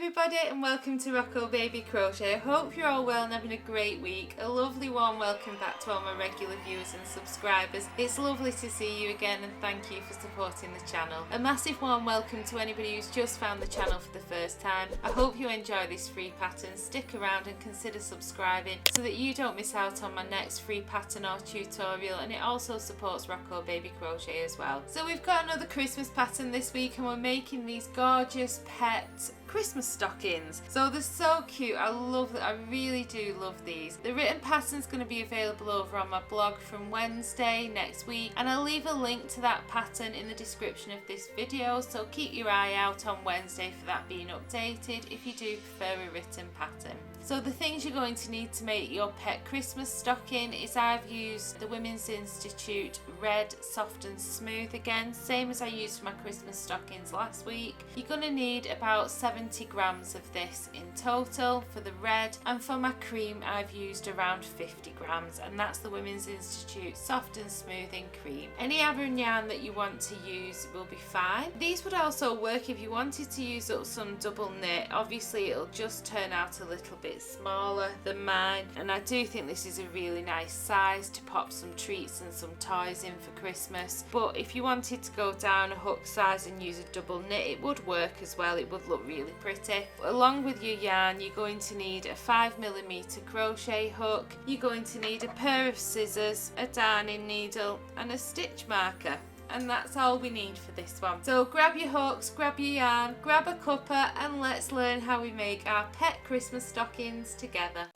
everybody and welcome to Rocco Baby Crochet. I hope you're all well and having a great week. A lovely warm welcome back to all my regular viewers and subscribers. It's lovely to see you again and thank you for supporting the channel. A massive warm welcome to anybody who's just found the channel for the first time. I hope you enjoy this free pattern. Stick around and consider subscribing so that you don't miss out on my next free pattern or tutorial, and it also supports Rocco Baby Crochet as well. So we've got another Christmas pattern this week and we're making these gorgeous pet Christmas stockings. So they're so cute. I love that. I really do love these. The written pattern's going to be available over on my blog from Wednesday next week, and I'll leave a link to that pattern in the description of this video, so keep your eye out on Wednesday for that being updated if you do prefer a written pattern. So the things you're going to need to make your pet Christmas stocking is I've used the Women's Institute red soft and smooth again, same as I used for my Christmas stockings last week. You're going to need about 70 grams of this in total for the red, and for my cream I've used around 50 grams, and that's the Women's Institute soft and smoothing cream. Any Aran yarn that you want to use will be fine. These would also work if you wanted to use up some double knit. Obviously it'll just turn out a little bit smaller than mine, and I do think this is a really nice size to pop some treats and some toys in for Christmas. But if you wanted to go down a hook size and use a double knit, it would work as well. It would look really pretty. Along with your yarn, you're going to need a 5mm crochet hook, you're going to need a pair of scissors, a darning needle and a stitch marker. And that's all we need for this one. So grab your hooks, grab your yarn, grab a cuppa, and let's learn how we make our pet Christmas stockings together.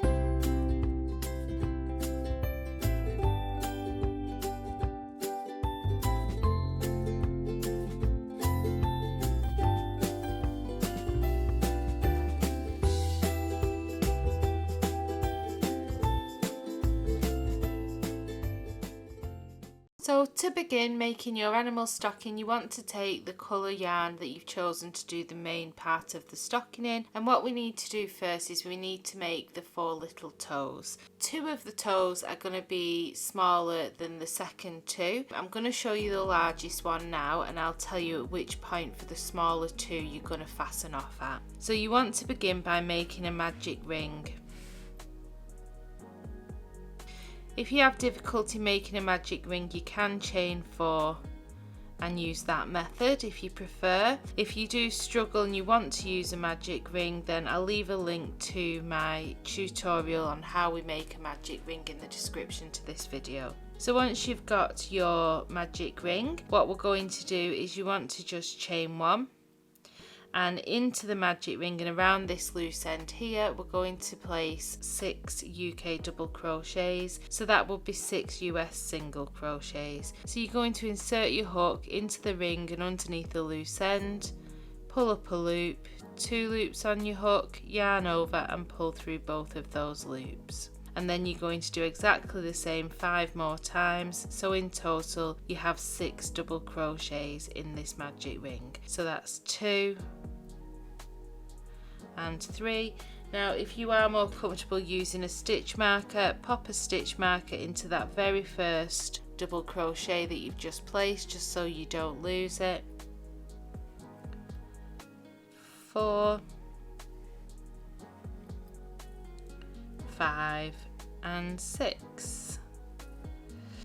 So to begin making your animal stocking, you want to take the colour yarn that you've chosen to do the main part of the stocking in, and what we need to do first is we need to make the 4 little toes. 2 of the toes are going to be smaller than the second 2. I'm going to show you the largest one now, and I'll tell you at which point for the smaller 2 you're going to fasten off at. So you want to begin by making a magic ring. If you have difficulty making a magic ring, you can chain 4 and use that method if you prefer. If you do struggle and you want to use a magic ring, then I'll leave a link to my tutorial on how we make a magic ring in the description to this video. So once you've got your magic ring, what we're going to do is you want to just chain 1. And into the magic ring and around this loose end here, we're going to place 6 UK double crochets. So that will be 6 US single crochets. So you're going to insert your hook into the ring and underneath the loose end, pull up a loop, 2 loops on your hook, yarn over and pull through both of those loops. And then you're going to do exactly the same 5 more times, so in total you have 6 double crochets in this magic ring. So that's 2 and 3. Now if you are more comfortable using a stitch marker, pop a stitch marker into that very first double crochet that you've just placed, just so you don't lose it. 4, 5 and 6.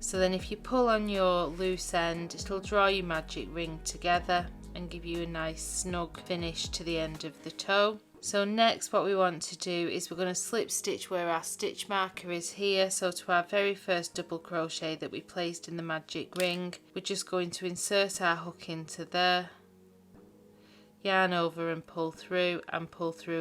So then if you pull on your loose end, it'll draw your magic ring together and give you a nice snug finish to the end of the toe. So next what we want to do is we're going to slip stitch where our stitch marker is here. So to our very first double crochet that we placed in the magic ring, we're just going to insert our hook into there, yarn over and pull through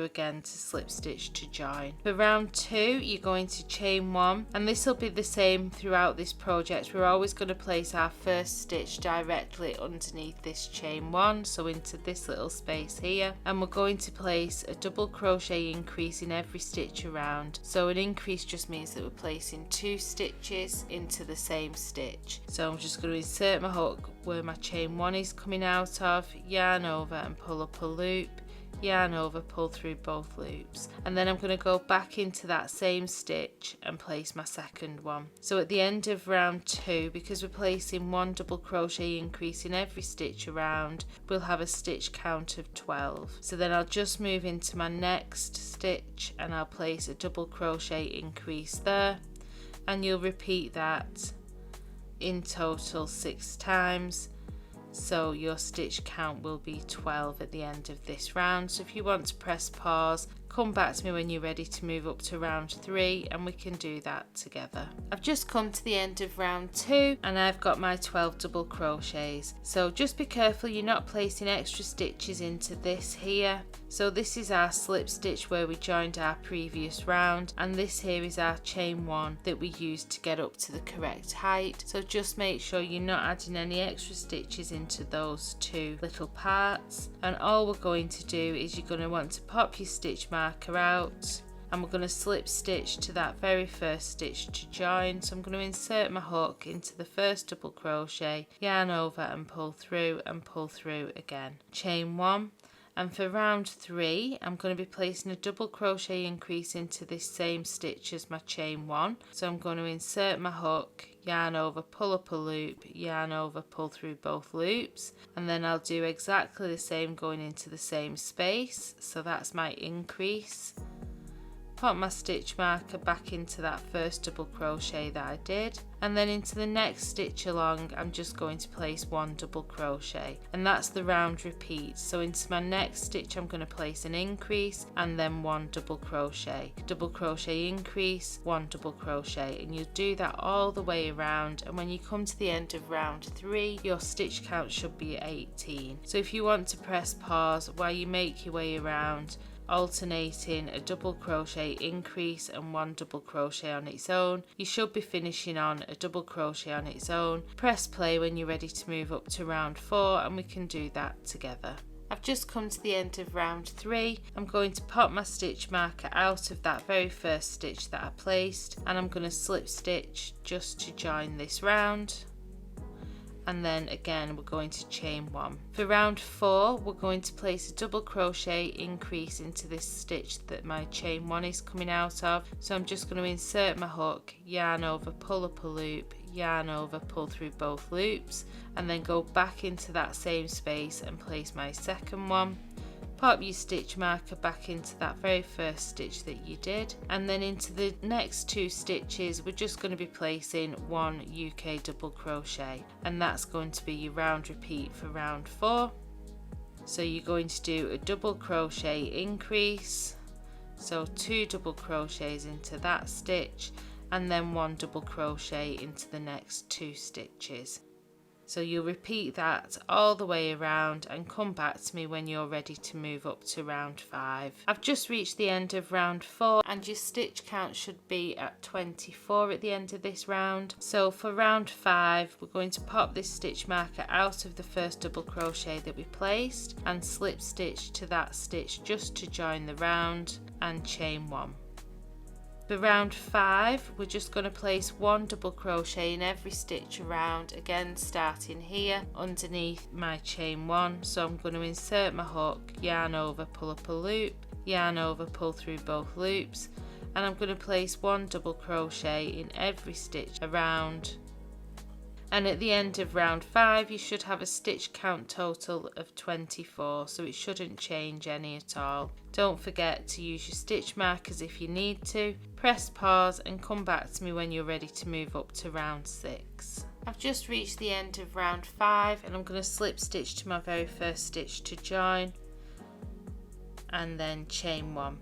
again to slip stitch to join. For round 2 you're going to chain 1, and this will be the same throughout this project. We're always going to place our first stitch directly underneath this chain 1, so into this little space here, and we're going to place a double crochet increase in every stitch around. So an increase just means that we're placing 2 stitches into the same stitch. So I'm just going to insert my hook where my chain 1 is coming out of, yarn over and pull up a loop, yarn over, pull through both loops, and then I'm going to go back into that same stitch and place my second one. So at the end of round 2, because we're placing 1 double crochet increase in every stitch around, we'll have a stitch count of 12. So then I'll just move into my next stitch and I'll place a double crochet increase there, and you'll repeat that in total 6 times. So your stitch count will be 12 at the end of this round. So if you want to press pause, come back to me when you're ready to move up to round 3 and we can do that together. I've just come to the end of round 2 and I've got my 12 double crochets. So just be careful you're not placing extra stitches into this here. So this is our slip stitch where we joined our previous round, and this here is our chain 1 that we used to get up to the correct height. So just make sure you're not adding any extra stitches into those 2 little parts, and all we're going to do is you're going to want to pop your stitch marker out, and we're going to slip stitch to that very first stitch to join. So I'm going to insert my hook into the first double crochet, yarn over and pull through again, chain 1. And for round 3, I'm going to be placing a double crochet increase into this same stitch as my chain 1. So I'm going to insert my hook, yarn over, pull up a loop, yarn over, pull through both loops, and then I'll do exactly the same going into the same space. So that's my increase. Pop my stitch marker back into that first double crochet that I did, and then into the next stitch along I'm just going to place 1 double crochet, and that's the round repeat. So into my next stitch I'm going to place an increase and then 1 double crochet increase, 1 double crochet, and you do that all the way around, and when you come to the end of round 3 your stitch count should be 18. So if you want to press pause while you make your way around, alternating a double crochet increase and 1 double crochet on its own, you should be finishing on a double crochet on its own. Press play when you're ready to move up to round 4 and we can do that together. I've just come to the end of round 3. I'm going to pop my stitch marker out of that very first stitch that I placed, and I'm going to slip stitch just to join this round. And then again we're going to chain 1. For round 4 we're going to place a double crochet increase into this stitch that my chain 1 is coming out of. So I'm just going to insert my hook, yarn over, pull up a loop, yarn over, pull through both loops, and then go back into that same space and place my second one. Pop your stitch marker back into that very first stitch that you did, and then into the next 2 stitches we're just going to be placing 1 UK double crochet, and that's going to be your round repeat for round 4. So you're going to do a double crochet increase, so 2 double crochets into that stitch, and then 1 double crochet into the next 2 stitches. So you'll repeat that all the way around and come back to me when you're ready to move up to round 5. I've just reached the end of round 4 and your stitch count should be at 24 at the end of this round. So for round 5 we're going to pop this stitch marker out of the first double crochet that we placed and slip stitch to that stitch just to join the round and chain 1. For round 5 we're just going to place 1 double crochet in every stitch around, again starting here underneath my chain 1. So I'm going to insert my hook, yarn over, pull up a loop, yarn over, pull through both loops, and I'm going to place 1 double crochet in every stitch around. And at the end of round 5 you should have a stitch count total of 24, so it shouldn't change any at all. Don't forget to use your stitch markers if you need to. Press pause and come back to me when you're ready to move up to round 6. I've just reached the end of round 5 and I'm going to slip stitch to my very first stitch to join and then chain 1.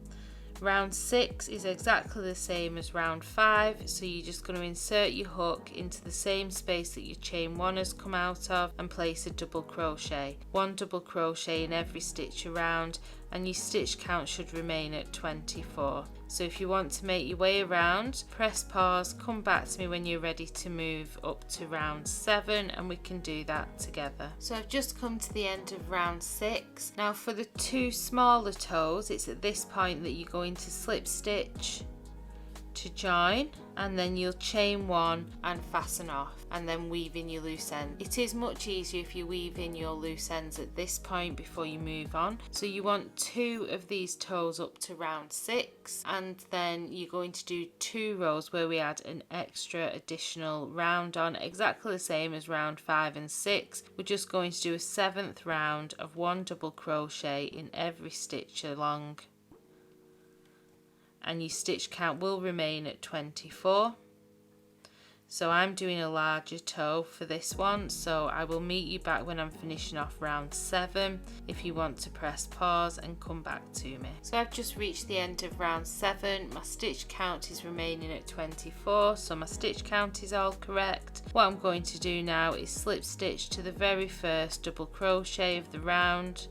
Round 6 is exactly the same as round 5, so you're just going to insert your hook into the same space that your chain 1 has come out of and place a double crochet. 1 double crochet in every stitch around, and your stitch count should remain at 24. So if you want to make your way around, press pause, come back to me when you're ready to move up to round 7 and we can do that together. So I've just come to the end of round 6. Now for the 2 smaller toes, it's at this point that you're going to slip stitch to join, and then you'll chain 1 and fasten off, and then weave in your loose end. It is much easier if you weave in your loose ends at this point before you move on. So you want 2 of these toes up to round 6, and then you're going to do 2 rows where we add an extra additional round on, exactly the same as round 5 and 6. We're just going to do a 7th round of 1 double crochet in every stitch along, and your stitch count will remain at 24. So I'm doing a larger toe for this one, so I will meet you back when I'm finishing off round 7 if you want to press pause and come back to me. So I've just reached the end of round 7. My stitch count is remaining at 24, so my stitch count is all correct. What I'm going to do now is slip stitch to the very first double crochet of the round,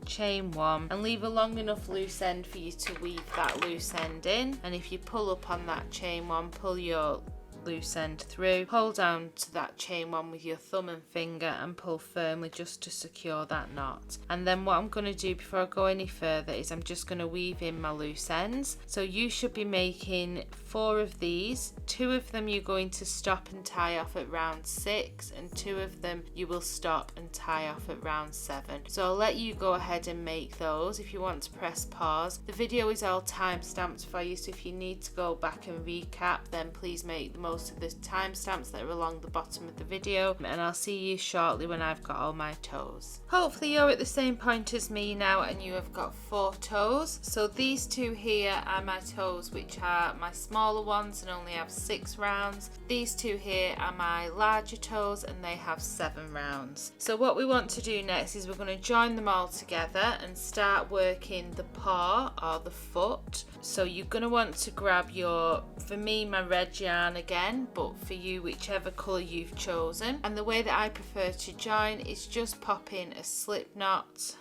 chain 1, and leave a long enough loose end for you to weave that loose end in. And if you pull up on that chain 1, pull your loose end through, hold down to that chain 1 with your thumb and finger and pull firmly just to secure that knot. And then what I'm going to do before I go any further is I'm just going to weave in my loose ends. So you should be making 4 of these. 2 of them you're going to stop and tie off at round 6, and 2 of them you will stop and tie off at round 7. So I'll let you go ahead and make those. If you want to press pause, the video is all time stamped for you, so if you need to go back and recap, then please make the most of the timestamps that are along the bottom of the video, and I'll see you shortly when I've got all my toes. Hopefully you're at the same point as me now and you have got 4 toes. So these 2 here are my toes, which are my smaller ones and only have 6 rounds. These 2 here are my larger toes and they have 7 rounds. So what we want to do next is we're going to join them all together and start working the paw or the foot. So you're going to want to grab your, for me, my red yarn again, but for you whichever colour you've chosen. And the way that I prefer to join is just popping a slip knot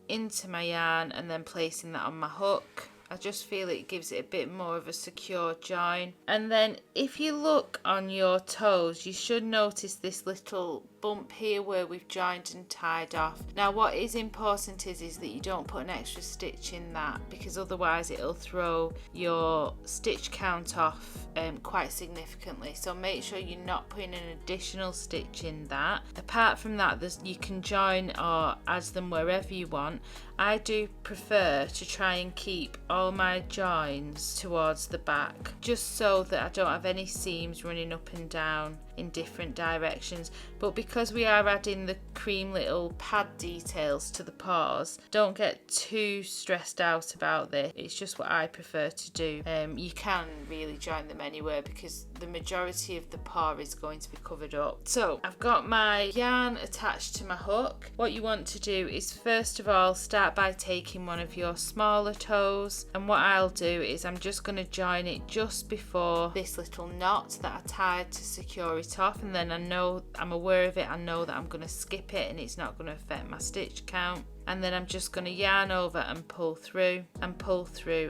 into my yarn and then placing that on my hook. I just feel it gives it a bit more of a secure join. And then if you look on your toes, you should notice this little bump here where we've joined and tied off. Now what is important is that you don't put an extra stitch in that, because otherwise it'll throw your stitch count off quite significantly. So make sure you're not putting an additional stitch in that. Apart from that, you can join or add them wherever you want. I do prefer to try and keep all my joins towards the back, just so that I don't have any seams running up and down in different directions. But because we are adding the cream little pad details to the paws, don't get too stressed out about this. It's just what I prefer to do. You can really join them anywhere because the majority of the paw is going to be covered up. So I've got my yarn attached to my hook. What you want to do is first of all start by taking one of your smaller toes, and what I'll do is I'm just going to join it just before this little knot that I tied to secure it off, and then I'm aware of it, I know that I'm going to skip it and it's not going to affect my stitch count. And then I'm just going to yarn over and pull through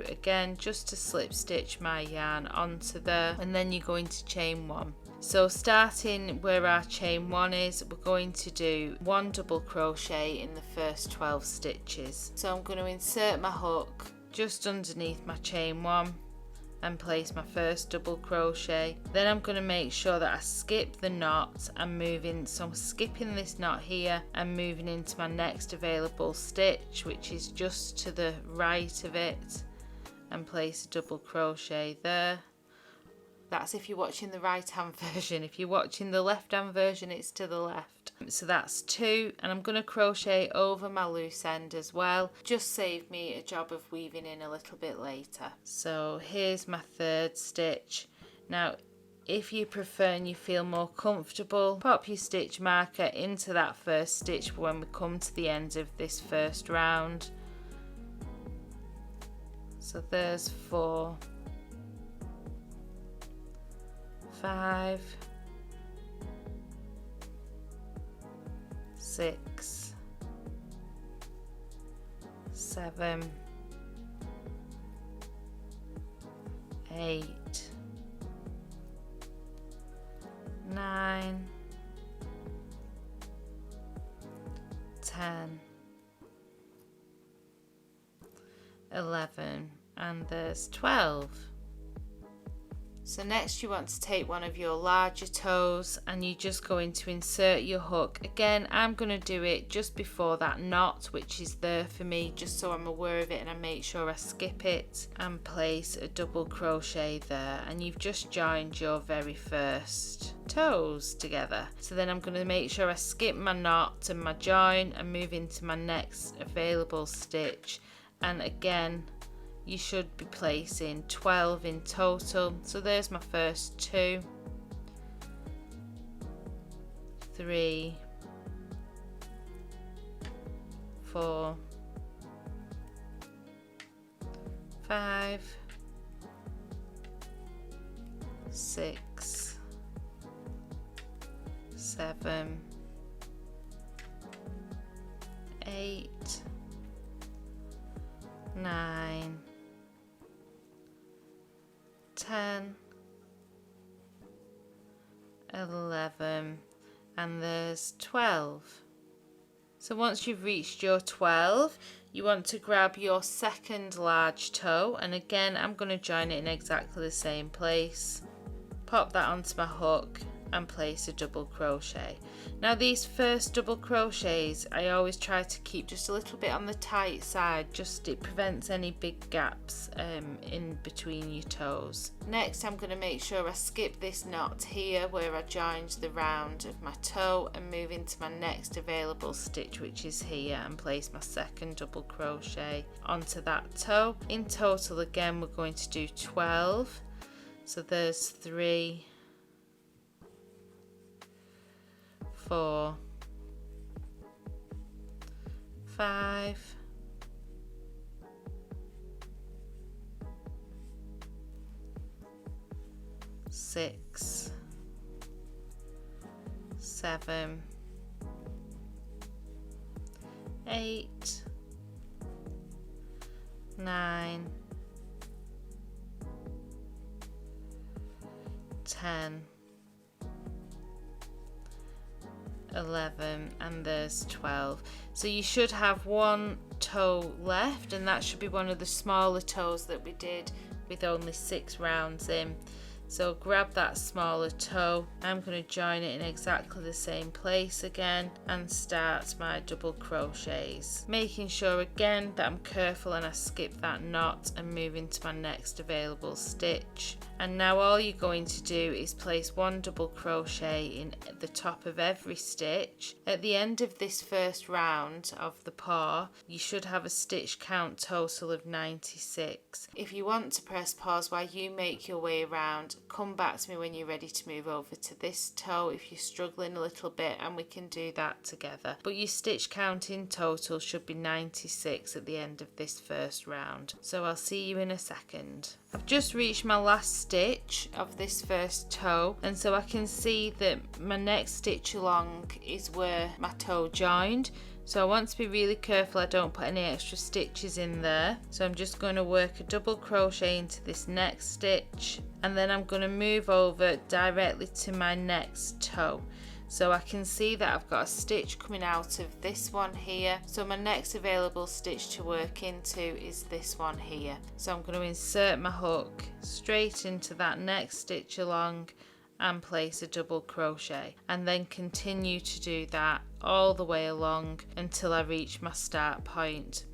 again, just to slip stitch my yarn onto there, and then you're going to chain 1. So starting where our chain 1 is, we're going to do 1 double crochet in the first 12 stitches. So I'm going to insert my hook just underneath my chain 1 and place my first double crochet. Then I'm going to make sure that I skip the knot and move in. So I'm skipping this knot here and moving into my next available stitch, which is just to the right of it, and place a double crochet there. That's if you're watching the right hand version. If you're watching the left hand version, it's to the left. So that's 2, and I'm going to crochet over my loose end as well. Just save me a job of weaving in a little bit later. So here's my 3rd stitch. Now if you prefer and you feel more comfortable, pop your stitch marker into that first stitch when we come to the end of this first round. So there's 4, 5, 6, 7, 8, 9, 10, 11, and there's 12. So next you want to take one of your larger toes and you're just going to insert your hook. Again, I'm going to do it just before that knot, which is there for me, just so I'm aware of it and I make sure I skip it, and place a double crochet there, and you've just joined your very first toes together. So then I'm going to make sure I skip my knot and my join and move into my next available stitch, and again you should be placing 12 in total. So there's my first 2, 3, 4, 5, 6, 7, 8, 9, 10, 11, and there's 12. So once you've reached your 12, you want to grab your second large toe, and again I'm going to join it in exactly the same place, pop that onto my hook and place a double crochet. Now these first double crochets I always try to keep just a little bit on the tight side, just it prevents any big gaps in between your toes. Next I'm going to make sure I skip this knot here where I joined the round of my toe and move into my next available stitch, which is here, and place my second double crochet onto that toe. In total again we're going to do 12, so there's 3, 4, 5, 6, 7, 8, 9, 10, 11, and there's 12. So you should have one toe left, and that should be one of the smaller toes that we did with only 6 rounds in. So grab that smaller toe, I'm going to join it in exactly the same place again and start my double crochets, making sure again that I'm careful and I skip that knot and move into my next available stitch. And now all you're going to do is place one double crochet in the top of every stitch. At the end of this first round of the paw, you should have a stitch count total of 96. If you want to press pause while you make your way around, come back to me when you're ready to move over to this toe if you're struggling a little bit, and we can do that together. But your stitch count in total should be 96 at the end of this first round. So I'll see you in a second. I've just reached my last stitch of this first toe, and so I can see that my next stitch along is where my toe joined. So I want to be really careful I don't put any extra stitches in there. So I'm just going to work a double crochet into this next stitch, and then I'm going to move over directly to my next toe. So I can see that I've got a stitch coming out of this one here. So my next available stitch to work into is this one here. So I'm going to insert my hook straight into that next stitch along and place a double crochet, and then continue to do that all the way along until I reach my start point.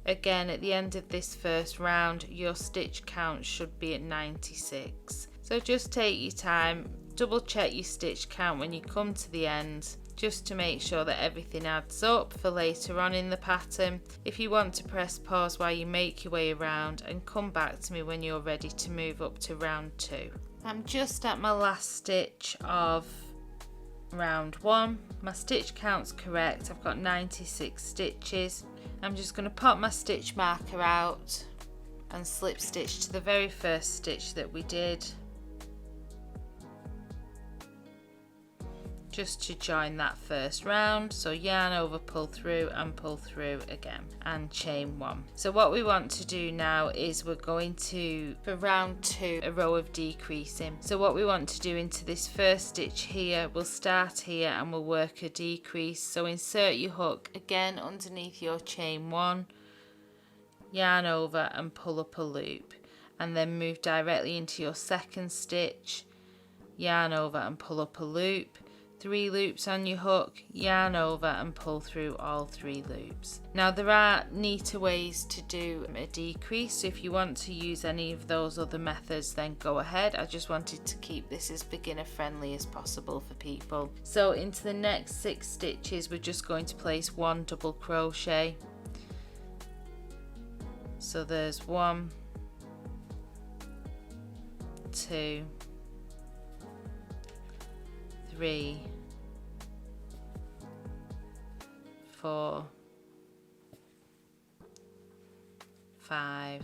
Again, at the end of this first round, your stitch count should be at 96. So just take your time, double check your stitch count when you come to the end, just to make sure that everything adds up for later on in the pattern. If you want to press pause while you make your way around, and come back to me when you're ready to move up to round 2. I'm just at my last stitch of round 1. My stitch count's correct, I've got 96 stitches. I'm just going to pop my stitch marker out and slip stitch to the very first stitch that we did, just to join that first round. So yarn over, pull through and pull through again, and chain 1. So what we want to do now is we're going to, for round 2, a row of decreasing. So what we want to do into this first stitch here, we'll start here and we'll work a decrease. So insert your hook again underneath your chain 1, yarn over and pull up a loop, and then move directly into your second stitch, yarn over and pull up a loop, 3 loops on your hook, yarn over and pull through all 3 loops. Now there are neater ways to do a decrease, so if you want to use any of those other methods then go ahead. I just wanted to keep this as beginner friendly as possible for people. So into the next 6 stitches we're just going to place 1 double crochet. So there's 1, 2, 3, 4, 5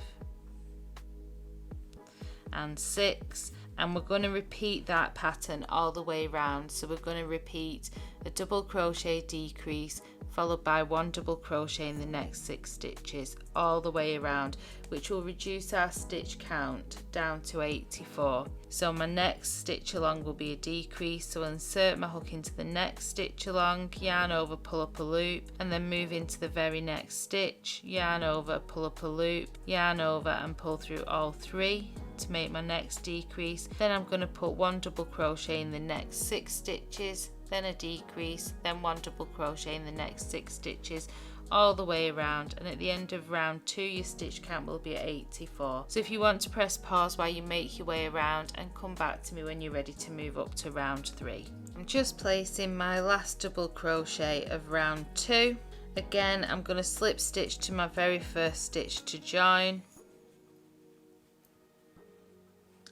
and 6, and we're going to repeat that pattern all the way around. So we're going to repeat a double crochet decrease followed by 1 double crochet in the next 6 stitches all the way around, which will reduce our stitch count down to 84. So my next stitch along will be a decrease, so I'll insert my hook into the next stitch along, yarn over, pull up a loop, and then move into the very next stitch, yarn over, pull up a loop, yarn over and pull through all 3 to make my next decrease. Then I'm going to put 1 double crochet in the next 6 stitches, then a decrease, then 1 double crochet in the next 6 stitches all the way around, and at the end of round 2 your stitch count will be at 84. So if you want to press pause while you make your way around and come back to me when you're ready to move up to round 3. I'm just placing my last double crochet of round 2. Again I'm going to slip stitch to my very first stitch to join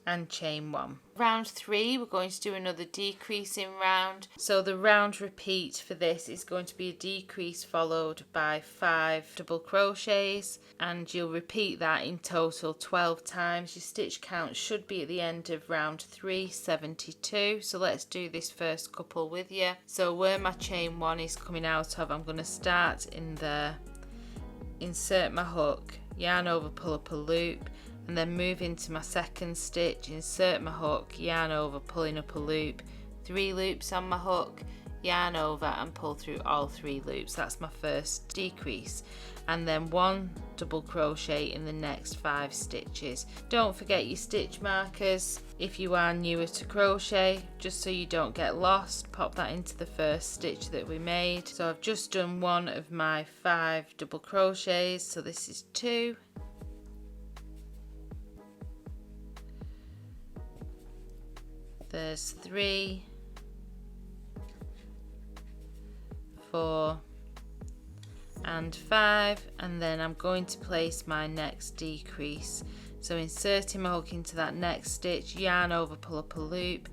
and chain 1. Round 3 we're going to do another decreasing round, so the round repeat for this is going to be a decrease followed by 5 double crochets, and you'll repeat that in total 12 times. Your stitch count should be at the end of round 3 72. So let's do this first couple with you. So where my chain 1 is coming out of, I'm going to start in there, insert my hook, yarn over, pull up a loop, and then move into my second stitch, insert my hook, yarn over, pulling up a loop, 3 loops on my hook, yarn over and pull through all 3 loops. That's my first decrease, and then 1 double crochet in the next 5 stitches. Don't forget your stitch markers if you are newer to crochet, just so you don't get lost. Pop that into the first stitch that we made. So I've just done 1 of my 5 double crochets, so this is 2, there's 3, 4 and 5, and then I'm going to place my next decrease. So inserting my hook into that next stitch, yarn over, pull up a loop,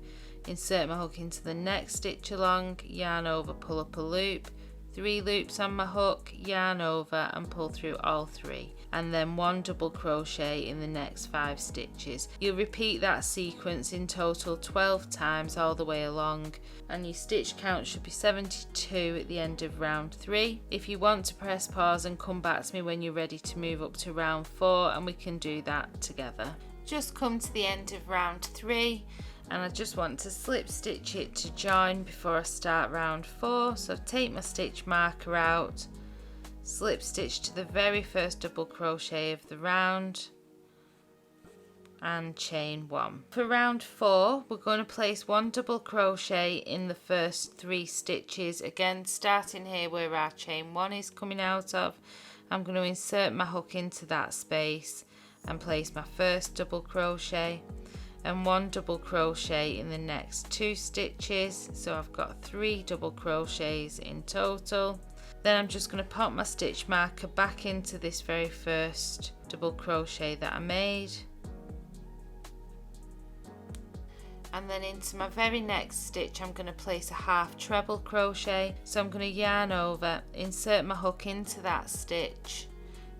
insert my hook into the next stitch along, yarn over, pull up a loop, 3 loops on my hook, yarn over and pull through all 3, and then 1 double crochet in the next 5 stitches. You'll repeat that sequence in total 12 times all the way along, and your stitch count should be 72 at the end of round 3. If you want to press pause and come back to me when you're ready to move up to round 4, and we can do that together. Just come to the end of round 3, and I just want to slip stitch it to join before I start round 4. So take my stitch marker out, slip stitch to the very first double crochet of the round and chain 1. For round 4 we're going to place 1 double crochet in the first 3 stitches, again starting here where our chain 1 is coming out of. I'm going to insert my hook into that space and place my first double crochet and 1 double crochet in the next 2 stitches, so I've got 3 double crochets in total. Then I'm just going to pop my stitch marker back into this very first double crochet that I made, and then into my very next stitch I'm going to place a half treble crochet. So I'm going to yarn over, insert my hook into that stitch,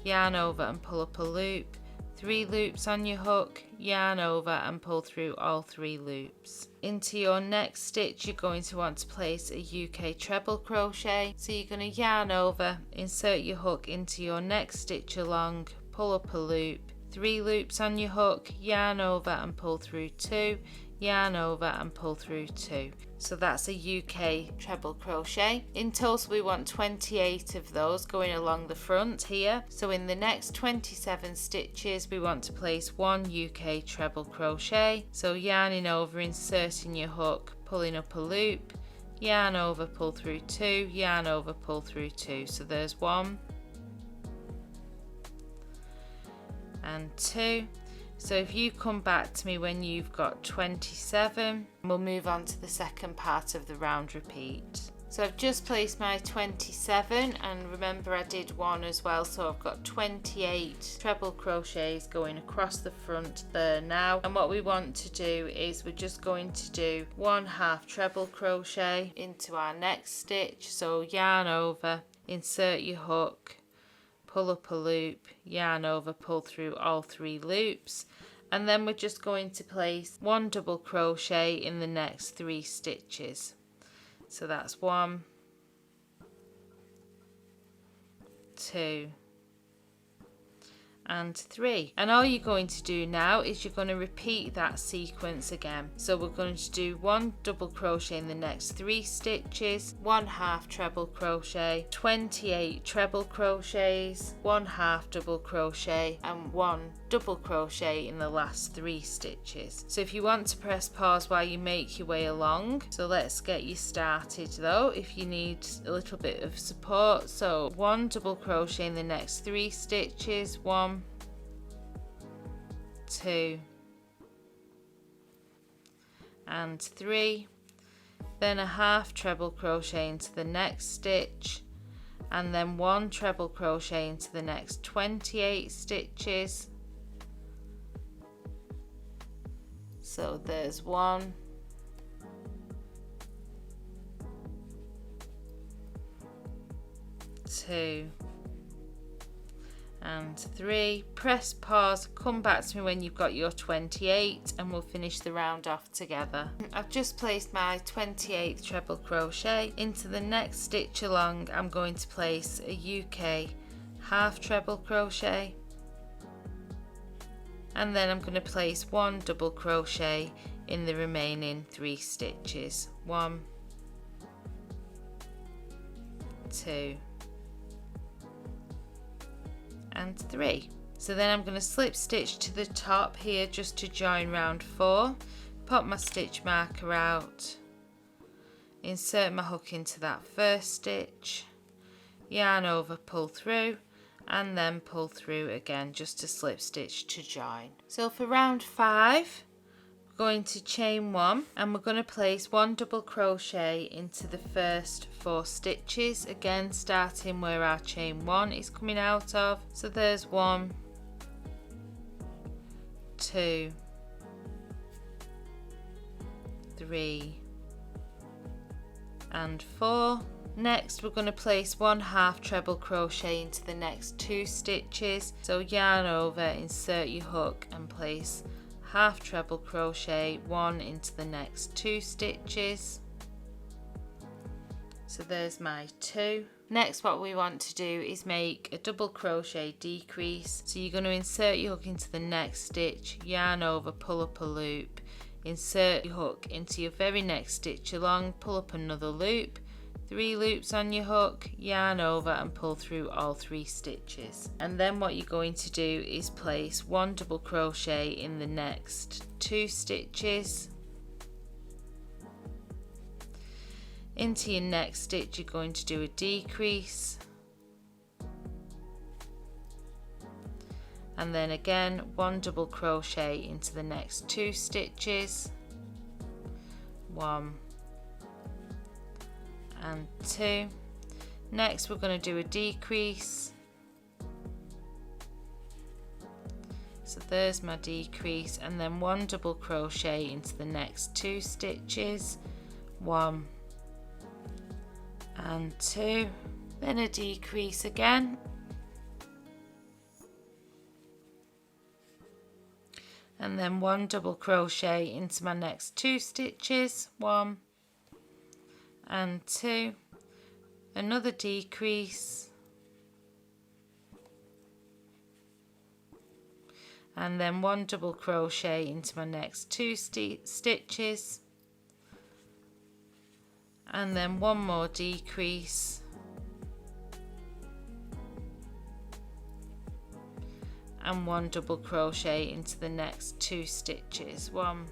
yarn over and pull up a loop, 3 loops on your hook, yarn over and pull through all 3 loops. Into your next stitch you're going to want to place a UK treble crochet. So you're going to yarn over, insert your hook into your next stitch along, pull up a loop, 3 loops on your hook, yarn over and pull through 2, yarn over and pull through 2. So that's a UK treble crochet. In total we want 28 of those going along the front here. So in the next 27 stitches we want to place 1 UK treble crochet. So yarning over, inserting your hook, pulling up a loop, yarn over, pull through 2, yarn over, pull through 2. So there's 1 and 2. So if you come back to me when you've got 27, we'll move on to the second part of the round repeat. So I've just placed my 27, and remember I did 1 as well, so I've got 28 treble crochets going across the front there now. And what we want to do is we're just going to do 1/2 treble crochet into our next stitch. So yarn over, insert your hook, pull up a loop, yarn over, pull through all 3 loops, and then we're just going to place 1 double crochet in the next 3 stitches. So that's 1, 2 and 3. And all you're going to do now is you're going to repeat that sequence again. So we're going to do 1 double crochet in the next 3 stitches, 1/2 treble crochet, 28 treble crochets, 1/2 double crochet and 1 double crochet in the last 3 stitches. So if you want to press pause while you make your way along, so let's get you started though if you need a little bit of support. So 1 double crochet in the next 3 stitches, 1, 2 and 3, then a 1/2 treble crochet into the next stitch, and then 1 treble crochet into the next 28 stitches. So there's 1, 2 and 3. Press pause, come back to me when you've got your 28 and we'll finish the round off together. I've just placed my 28th treble crochet. Into the next stitch along I'm going to place a UK 1/2 treble crochet, and then I'm going to place 1 double crochet in the remaining 3 stitches. 1, 2 and 3. So then I'm going to slip stitch to the top here just to join round 4, pop my stitch marker out, insert my hook into that first stitch, yarn over, pull through, and then pull through again just to slip stitch to join. So for round 5 we're going to chain 1 and we're going to place 1 double crochet into the first 4 stitches, again starting where our chain 1 is coming out of. So there's 1, 2, 3 and 4. Next we're going to place 1/2 treble crochet into the next 2 stitches. So yarn over, insert your hook and place 1/2 treble crochet, 1 into the next 2 stitches. So there's my 2. Next what we want to do is make a double crochet decrease. So you're going to insert your hook into the next stitch, yarn over, pull up a loop, insert your hook into your very next stitch along, pull up another loop, 3 loops on your hook, yarn over and pull through all 3 stitches. And then what you're going to do is place 1 double crochet in the next 2 stitches. Into your next stitch you're going to do a decrease, and then again 1 double crochet into the next 2 stitches, 1 and 2. Next we're going to do a decrease, so there's my decrease, and then 1 double crochet into the next 2 stitches, 1 and 2, then a decrease again, and then 1 double crochet into my next 2 stitches, 1 and 2, another decrease, and then 1 double crochet into my next 2 stitches, and then 1 more decrease, and 1 double crochet into the next 2 stitches, 1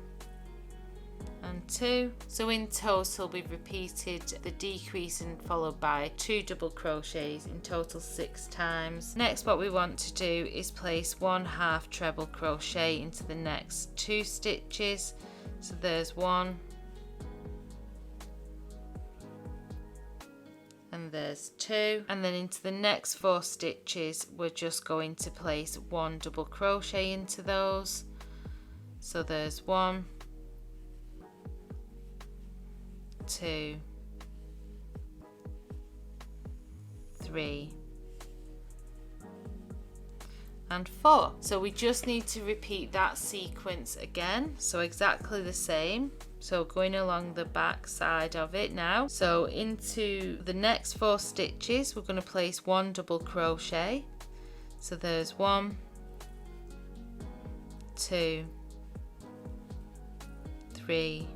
and 2. So in total we've repeated the decrease and followed by 2 double crochets, in total 6 times. Next, what we want to do is place 1 half treble crochet into the next 2 stitches. So there's 1 and there's 2, and then into the next 4 stitches we're just going to place 1 double crochet into those. So there's 1, 2, 3 and 4. So we just need to repeat that sequence again, so exactly the same. So going along the back side of it now, so into the next 4 stitches we're going to place 1 double crochet. So there's 1, 2, 3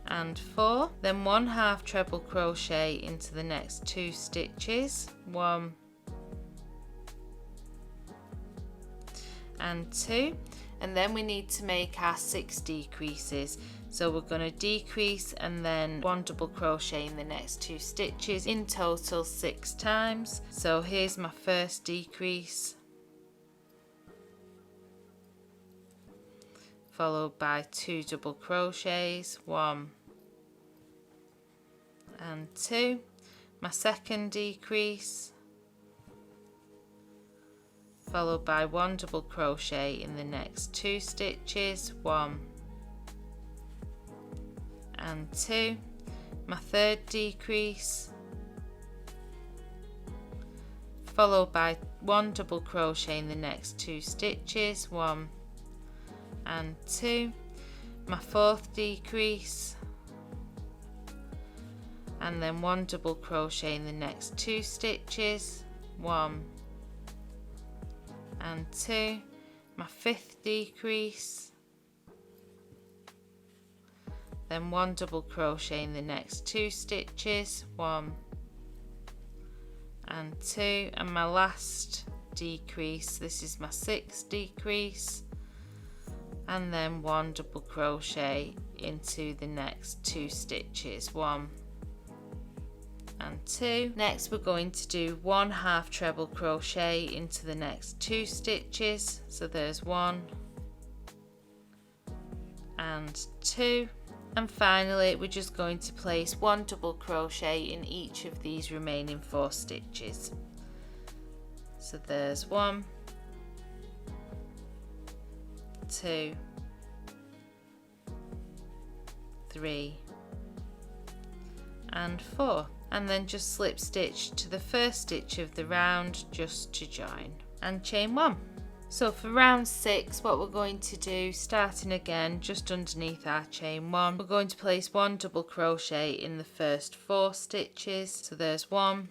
and 4, then 1 half treble crochet into the next 2 stitches, 1 and 2, and then we need to make our 6 decreases. So we're going to decrease and then 1 double crochet in the next 2 stitches, in total 6 times. So here's my first decrease, followed by 2 double crochets, 1 and 2, my second decrease, followed by 1 double crochet in the next 2 stitches, 1 and 2, my third decrease, followed by 1 double crochet in the next 2 stitches, 1 and 2, my fourth decrease, and then 1 double crochet in the next 2 stitches, 1 and 2, my fifth decrease, then 1 double crochet in the next 2 stitches, 1 and 2, and my last decrease, this is my sixth decrease, and then 1 double crochet into the next 2 stitches, 1 and 2. Next we're going to do 1 half treble crochet into the next 2 stitches, so there's 1 and 2, and finally we're just going to place 1 double crochet in each of these remaining 4 stitches. So there's 1, 2, 3 and 4, and then just slip stitch to the first stitch of the round just to join, and chain 1. So for round 6, what we're going to do, starting again just underneath our chain 1, we're going to place 1 double crochet in the first 4 stitches. So there's 1,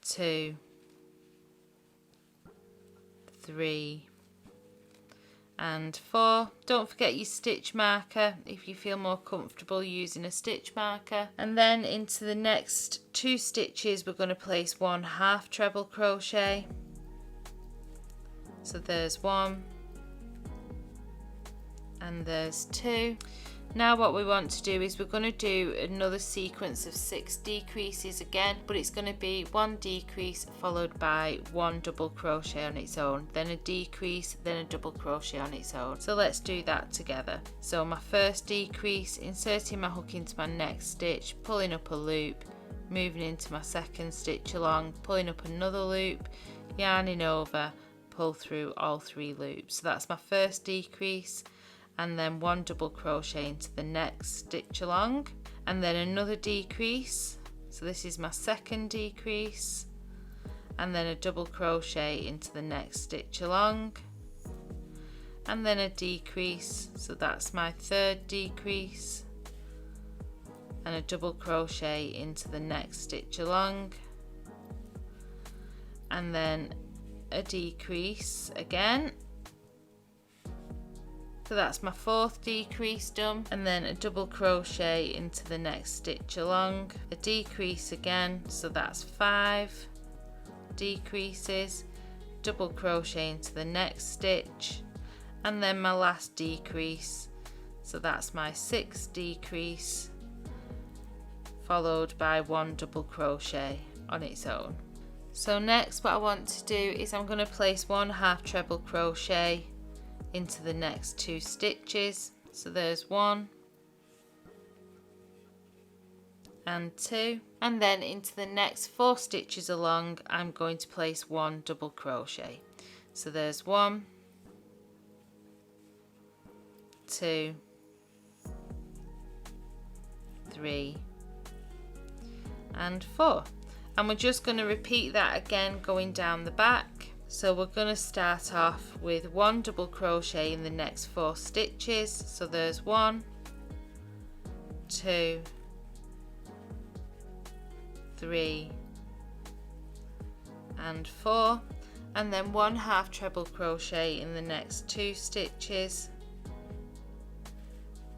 2, 3 and 4. Don't forget your stitch marker if you feel more comfortable using a stitch marker. And then into the next 2 stitches we're going to place 1 half treble crochet. So there's 1 and there's 2. Now what we want to do is we're going to do another sequence of 6 decreases again, but it's going to be 1 decrease followed by 1 double crochet on its own, then a decrease, then a double crochet on its own. So let's do that together. So my first decrease, inserting my hook into my next stitch, pulling up a loop, moving into my second stitch along, pulling up another loop, yarning over, pull through all 3 loops. So that's my first decrease, and then 1 double crochet into the next stitch along, and then another decrease. So this is my second decrease, and then a double crochet into the next stitch along, and then a decrease. So that's my third decrease, and a double crochet into the next stitch along, and then a decrease again. So that's my 4th decrease done, and then a double crochet into the next stitch along, a decrease again, so that's 5 decreases, double crochet into the next stitch, and then my last decrease, so that's my 6th decrease, followed by 1 double crochet on its own. So next what I want to do is I'm going to place 1 half treble crochet into the next 2 stitches. So there's 1 and 2, and then into the next 4 stitches along I'm going to place 1 double crochet. So there's 1, 2, 3 and 4, and we're just going to repeat that again going down the back. So we're going to start off with 1 double crochet in the next 4 stitches. So there's 1, 2, 3 and 4, and then 1 half treble crochet in the next 2 stitches.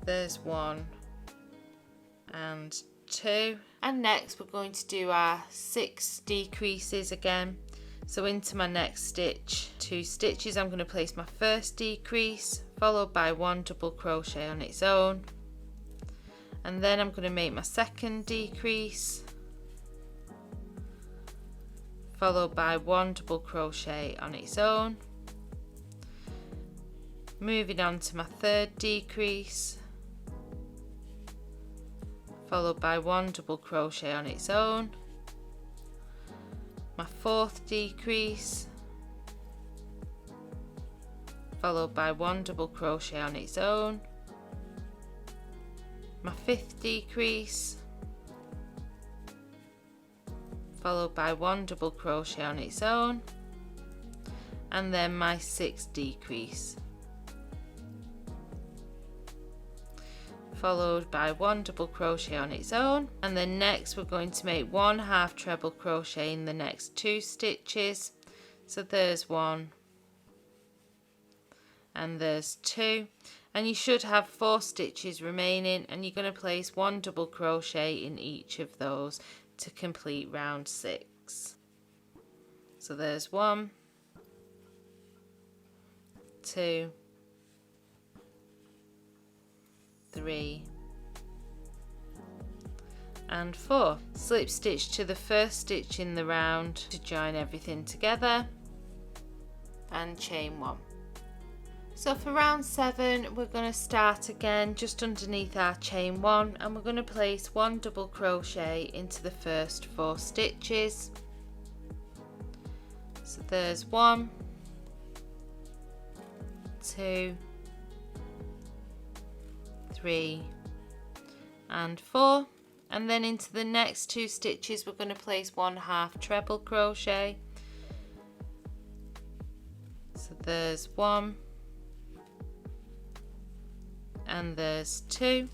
There's 1 and 2, and next we're going to do our 6 decreases again. So into my next stitch, 2 stitches, I'm going to place my first decrease, followed by 1 double crochet on its own, and then I'm going to make my second decrease, followed by 1 double crochet on its own, moving on to my third decrease, followed by 1 double crochet on its own, my 4th decrease, followed by 1 double crochet on its own, my 5th decrease, followed by 1 double crochet on its own, and then my 6th decrease, followed by 1 double crochet on its own, and then next we're going to make 1 half treble crochet in the next 2 stitches. So there's 1 and there's 2, and you should have 4 stitches remaining, and you're going to place 1 double crochet in each of those to complete round 6. So there's 1, 2, 3 and 4. Slip stitch to the first stitch in the round to join everything together, and chain 1. So for round 7 we're going to start again just underneath our chain 1, and we're going to place 1 double crochet into the first 4 stitches. So there's 1, 2, 3 and 4, and then into the next 2 stitches we're going to place 1 half treble crochet. So there's 1 and there's 2.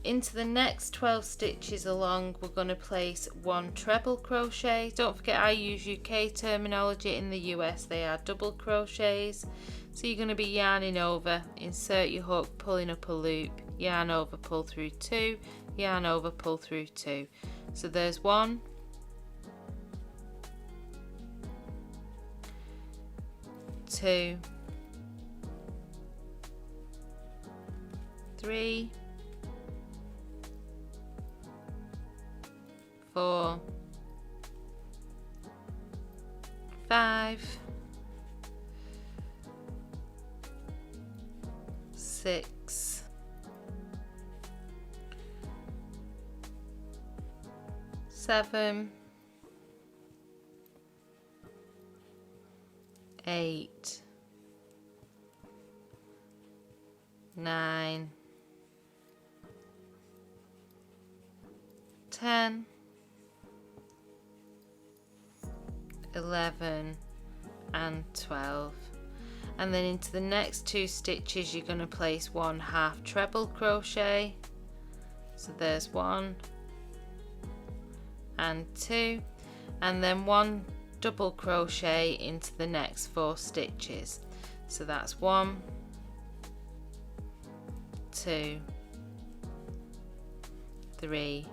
Into the next 12 stitches along we're going to place 1 treble crochet. Don't forget I use UK terminology, in the US they are double crochets. So you're going to be yarning over, insert your hook, pulling up a loop, yarn over, pull through 2, yarn over, pull through 2. So there's 1, 2, 3, 4, 5, 6, 7, 8, 9, 10, 11 and 12, and then into the next 2 stitches you're going to place 1 half treble crochet. So there's 1 and 2, and then 1 double crochet into the next 4 stitches. So that's 1, 2, 3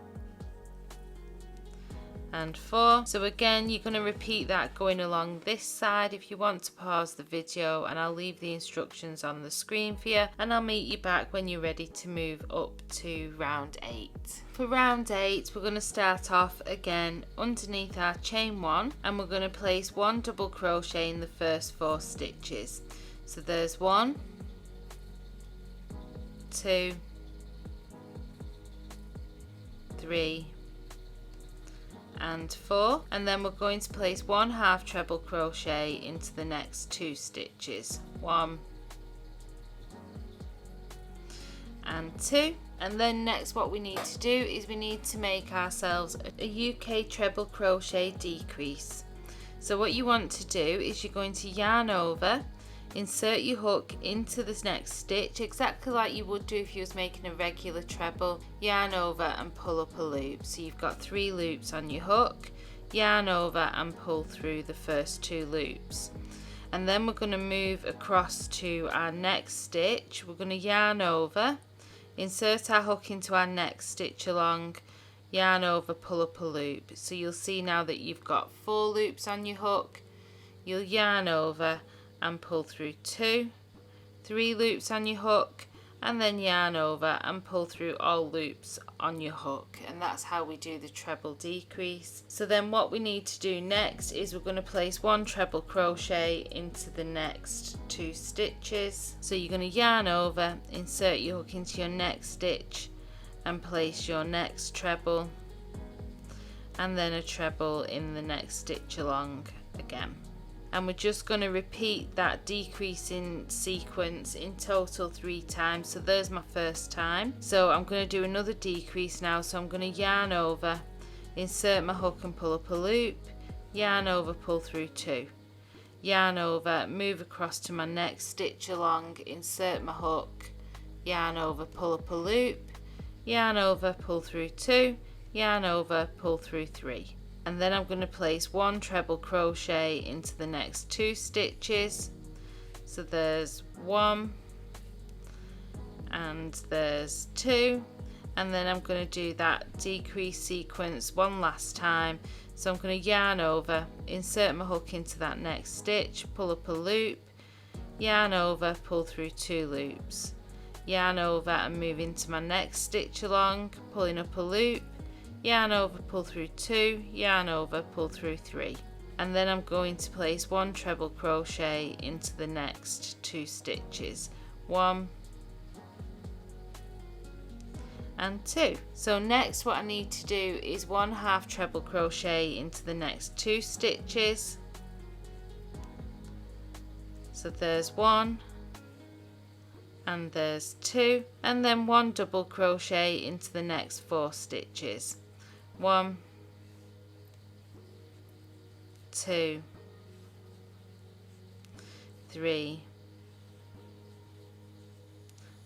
and 4. So again, you're going to repeat that going along this side. If you want to pause the video, and I'll leave the instructions on the screen for you, and I'll meet you back when you're ready to move up to round 8. For round 8, we're going to start off again underneath our chain 1, and we're going to place 1 double crochet in the first 4 stitches. So there's 1, 2, 3 and 4, and then we're going to place 1 half treble crochet into the next 2 stitches, 1 and 2. And then next what we need to do is we need to make ourselves a UK treble crochet decrease. So what you want to do is you're going to yarn over, insert your hook into this next stitch exactly like you would do if you was making a regular treble, yarn over and pull up a loop. So you've got 3 loops on your hook, yarn over and pull through the first 2 loops. And then we're going to move across to our next stitch. We're going to yarn over, insert our hook into our next stitch along, yarn over, pull up a loop. So you'll see now that you've got 4 loops on your hook. You'll yarn over and pull through 2, 3 loops on your hook, and then yarn over and pull through all loops on your hook. And that's how we do the treble decrease. So then what we need to do next is we're going to place 1 treble crochet into the next 2 stitches. So you're going to yarn over, insert your hook into your next stitch and place your next treble, and then a treble in the next stitch along again. And we're just going to repeat that decreasing sequence in total 3 times. So there's my first time. So I'm going to do another decrease now. So I'm going to yarn over, insert my hook and pull up a loop, yarn over, pull through 2, yarn over, move across to my next stitch along, insert my hook, yarn over, pull up a loop, yarn over, pull through 2, yarn over, pull through 3. And then I'm going to place 1 treble crochet into the next 2 stitches. So there's 1 and there's 2, and then I'm going to do that decrease sequence one last time. So I'm going to yarn over, insert my hook into that next stitch, pull up a loop, yarn over, pull through 2 loops, yarn over and move into my next stitch along, pulling up a loop, yarn over, pull through 2, yarn over, pull through 3. And then I'm going to place 1 treble crochet into the next 2 stitches, 1 and 2. So next what I need to do is 1 half treble crochet into the next 2 stitches. So there's 1 and there's 2, and then 1 double crochet into the next 4 stitches, 1, 2, 3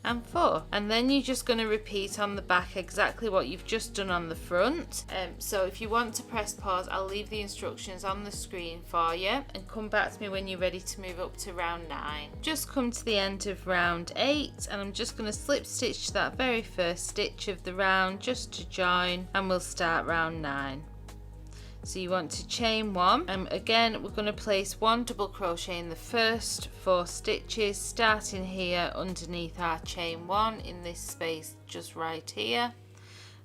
and 4. And then you're just going to repeat on the back exactly what you've just done on the front. So if you want to press pause, I'll leave the instructions on the screen for you, and come back to me when you're ready to move up to round 9. Just come to the end of round 8, and I'm just going to slip stitch to that very first stitch of the round just to join, and we'll start round 9. So you want to chain 1, and again we're going to place 1 double crochet in the first 4 stitches, starting here underneath our chain 1 in this space just right here,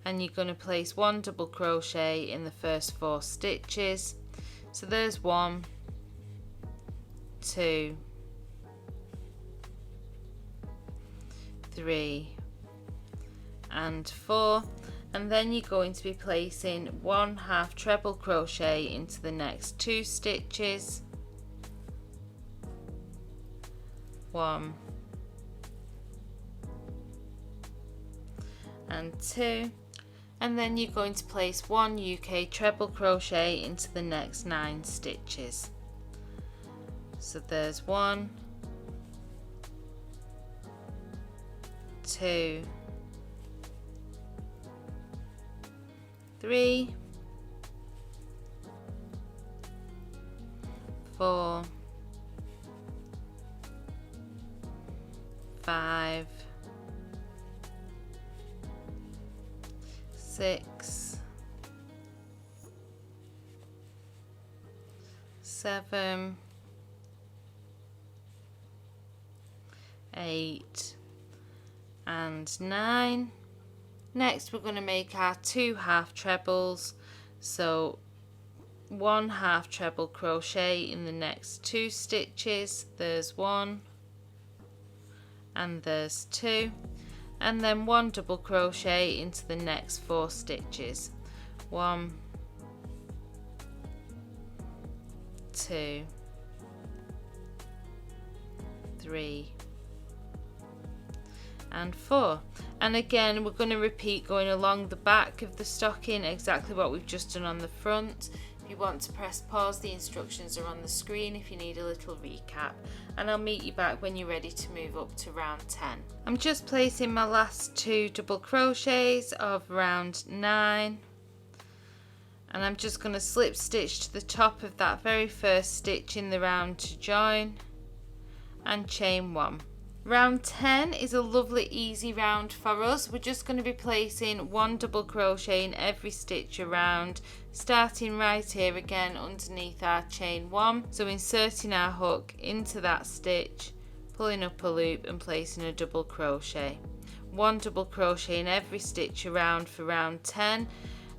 and you're going to place 1 double crochet in the first 4 stitches. So there's 1, 2, 3 and 4. And then you're going to be placing 1 half treble crochet into the next 2 stitches, 1 and 2, and then you're going to place 1 UK treble crochet into the next 9 stitches. So there's 1, 2, 3 4, 5, 6, 7, 8 and 9. Next we're going to make our 2 half trebles, so 1 half treble crochet in the next 2 stitches. There's 1 and there's 2, and then 1 double crochet into the next 4 stitches. 1, 2, 3 and 4, and again we're going to repeat going along the back of the stocking exactly what we've just done on the front. If you want to press pause, the instructions are on the screen if you need a little recap, and I'll meet you back when you're ready to move up to round 10. I'm just placing my last 2 double crochets of round 9, and I'm just going to slip stitch to the top of that very first stitch in the round to join and chain 1. Round 10 is a lovely easy round for us. We're just going to be placing 1 double crochet in every stitch around, starting right here again underneath our chain 1. So inserting our hook into that stitch, pulling up a loop and placing a double crochet. 1 double crochet in every stitch around for round 10,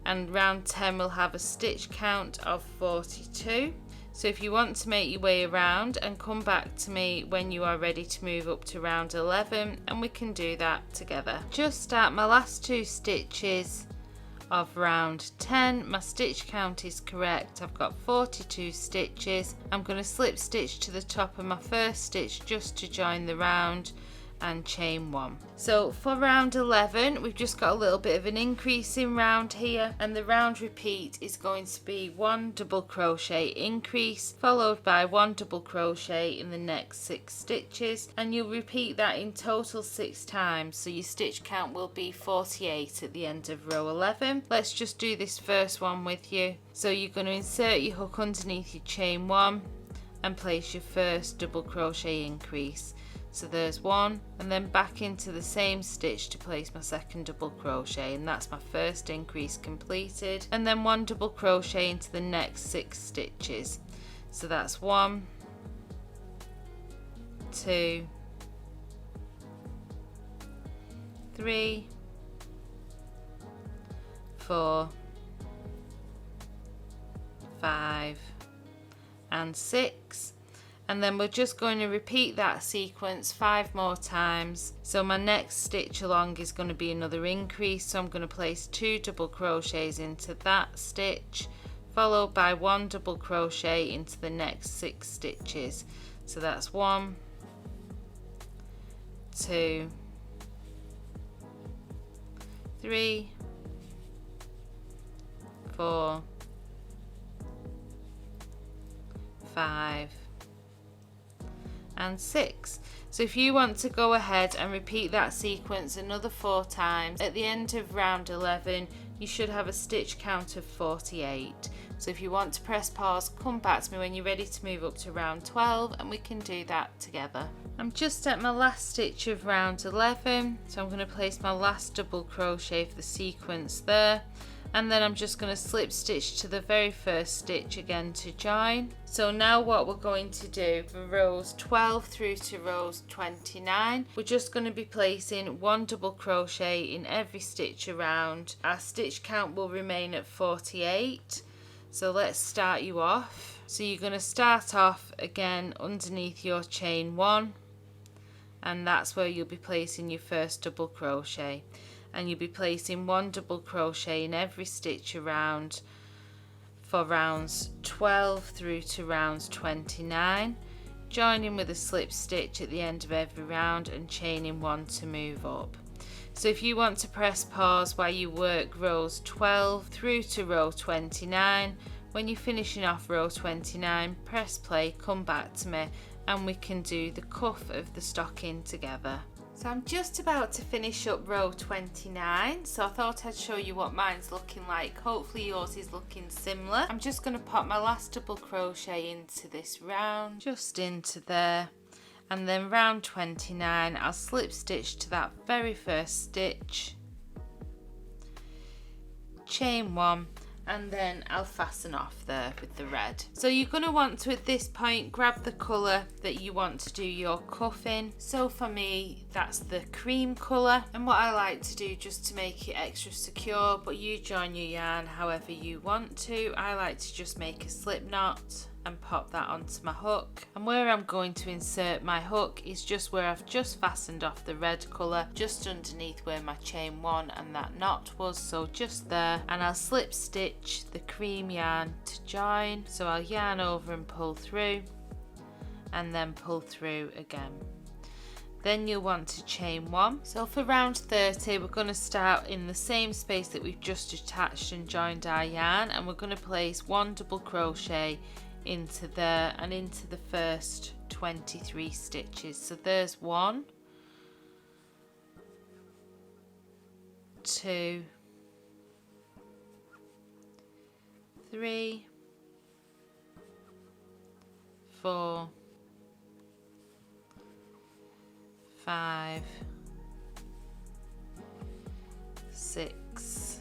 and round 10 will have a stitch count of 42. So if you want to make your way around, and come back to me when you are ready to move up to round 11, and we can do that together. Just at my last 2 stitches of round 10, my stitch count is correct. I've got 42 stitches. I'm going to slip stitch to the top of my first stitch just to join the round and chain 1. So for round 11 we've just got a little bit of an increase in round here, and the round repeat is going to be 1 double crochet increase followed by 1 double crochet in the next 6 stitches, and you'll repeat that in total 6 times, so your stitch count will be 48 at the end of row 11. Let's just do this first one with you. So you're going to insert your hook underneath your chain 1 and place your first double crochet increase. So there's 1, and then back into the same stitch to place my second double crochet, and that's my first increase completed, and then 1 double crochet into the next 6 stitches. So that's 1, 2, 3, 4, 5 and 6. And then we're just going to repeat that sequence 5 more times. So my next stitch along is going to be another increase, so I'm going to place 2 double crochets into that stitch, followed by 1 double crochet into the next 6 stitches. So that's 1, 2, 3, 4, 5 and 6. So if you want to go ahead and repeat that sequence another 4 times, at the end of round 11 you should have a stitch count of 48. So if you want to press pause, come back to me when you're ready to move up to round 12, and we can do that together. I'm just at my last stitch of round 11, so I'm going to place my last double crochet for the sequence there, and then I'm just going to slip stitch to the very first stitch again to join. So now what we're going to do for rows 12 through to rows 29, we're just going to be placing 1 double crochet in every stitch around. Our stitch count will remain at 48. So let's start you off. So you're going to start off again underneath your chain 1, and that's where you'll be placing your first double crochet, and you'll be placing 1 double crochet in every stitch around for rounds 12 through to rounds 29, joining with a slip stitch at the end of every round and chaining 1 to move up. So if you want to press pause while you work rows 12 through to row 29, when you're finishing off row 29, press play, come back to me, and we can do the cuff of the stocking together. So I'm just about to finish up row 29, so I thought I'd show you what mine's looking like. Hopefully yours is looking similar. I'm just going to pop my last double crochet into this round, just into there, and then round 29 I'll slip stitch to that very first stitch, chain 1, and then I'll fasten off there with the red. So you're going to want to, at this point, grab the colour that you want to do your cuff in. So for me, that's the cream colour, and what I like to do just to make it extra secure, but you join your yarn however you want to. I like to just make a slip knot and pop that onto my hook, and where I'm going to insert my hook is just where I've just fastened off the red colour, just underneath where my chain 1 and that knot was, so just there, and I'll slip stitch the cream yarn to join. So I'll yarn over and pull through, and then pull through again. Then you'll want to chain 1. So for round 30 we're going to start in the same space that we've just attached and joined our yarn, and we're going to place 1 double crochet into there and into the first 23 stitches. So there's 1, 2, 3, 4, 5, 6,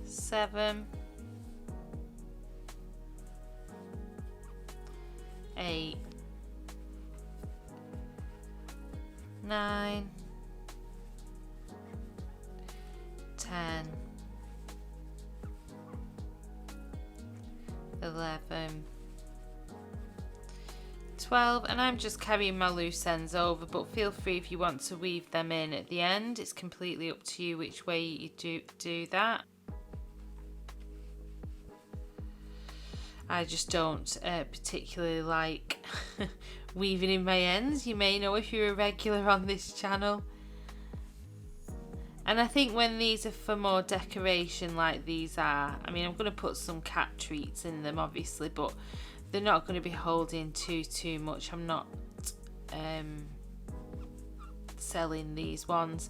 7, 8, 9, 10, 11, 12, and I'm just carrying my loose ends over, but feel free if you want to weave them in at the end. It's completely up to you which way you do that. I just don't particularly like weaving in my ends. You may know if you're a regular on this channel. And I think when these are for more decoration like these are, I mean, I'm going to put some cat treats in them obviously, but they're not going to be holding too much. I'm not selling these ones.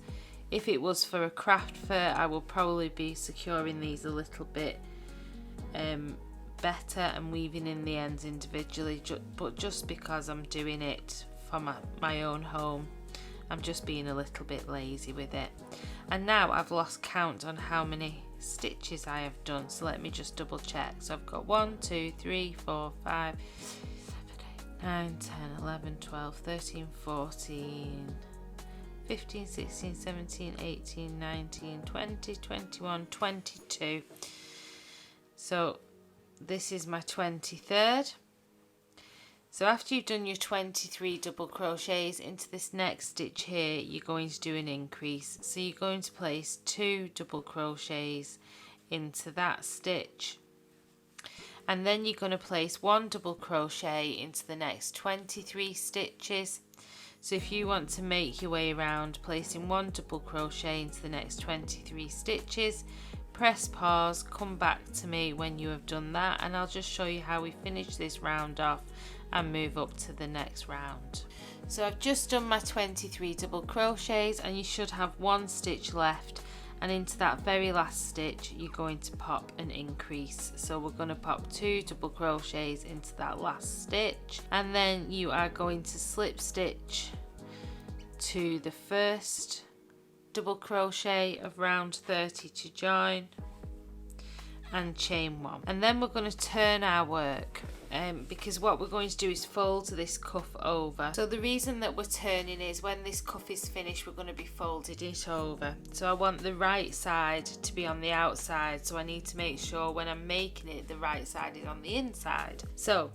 If it was for a craft fair, I will probably be securing these a little bit better and weaving in the ends individually, but just because I'm doing it for my own home, I'm just being a little bit lazy with it. And now I've lost count on how many stitches I have done, so let me just double check. So I've got 1, 2, 3, 4, 5, 7, 8, 9, 10, 11, 12, 13, 14, 15, 16, 17, 18, 19, 20, 21, 22. So this is my 23rd. So after you've done your 23 double crochets into this next stitch here, you're going to do an increase. So you're going to place 2 double crochets into that stitch, and then you're going to place 1 double crochet into the next 23 stitches. So if you want to make your way around placing 1 double crochet into the next 23 stitches, press pause, come back to me when you have done that, and I'll just show you how we finish this round off and move up to the next round. So I've just done my 23 double crochets, and you should have 1 stitch left, and into that very last stitch you're going to pop an increase. So we're going to pop 2 double crochets into that last stitch, and then you are going to slip stitch to the first double crochet of round 30 to join, and chain 1, and then we're going to turn our work because what we're going to do is fold this cuff over. So the reason that we're turning is when this cuff is finished, we're going to be folding it over. So I want the right side to be on the outside, so I need to make sure when I'm making it the right side is on the inside. So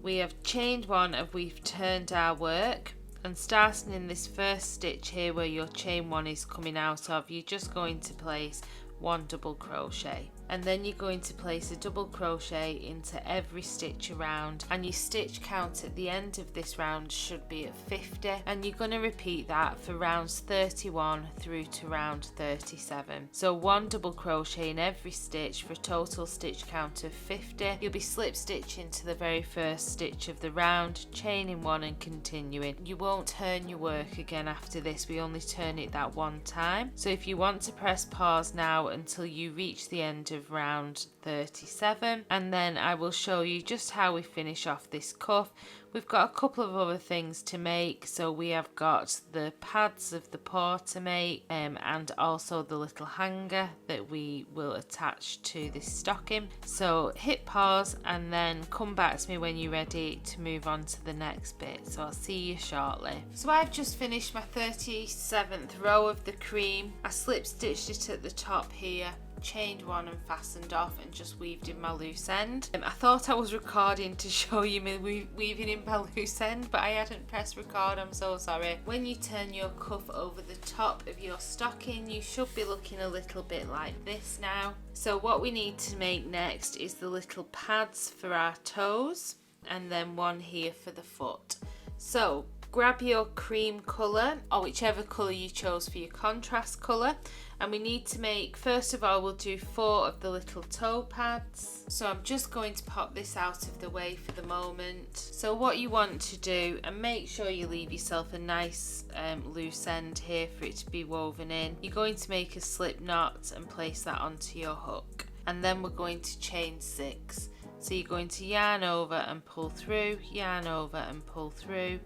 we have chained 1 and we've turned our work, and starting in this first stitch here where your chain 1 is coming out of, you're just going to place 1 double crochet. and then you're going to place a double crochet into every stitch around, and your stitch count at the end of this round should be at 50, and you're going to repeat that for rounds 31 through to round 37. So 1 double crochet in every stitch for a total stitch count of 50. You'll be slip stitching to the very first stitch of the round, chaining 1 and continuing. You won't turn your work again after this, we only turn it that one time. So if you want to press pause now until you reach the end of round 37, and then I will show you just how we finish off this cuff. We've got a couple of other things to make, so we have got the pads of the paw to make, and also the little hanger that we will attach to this stocking. So hit pause and then come back to me when you're ready to move on to the next bit. So I'll see you shortly. So I've just finished my 37th row of the cream. I slip stitched it at the top here, chained 1 and fastened off, and just weaved in my loose end. I thought I was recording to show you me weaving in my loose end, but I hadn't pressed record, I'm so sorry. When you turn your cuff over the top of your stocking, you should be looking a little bit like this now. So what we need to make next is the little pads for our toes, and then one here for the foot. So grab your cream colour, or whichever colour you chose for your contrast colour, and we need to make, first of all, we'll do 4 of the little toe pads. So I'm just going to pop this out of the way for the moment. So what you want to do, and make sure you leave yourself a nice loose end here for it to be woven in, you're going to make a slip knot and place that onto your hook, and then we're going to chain 6. So you're going to yarn over and pull through, yarn over and pull through,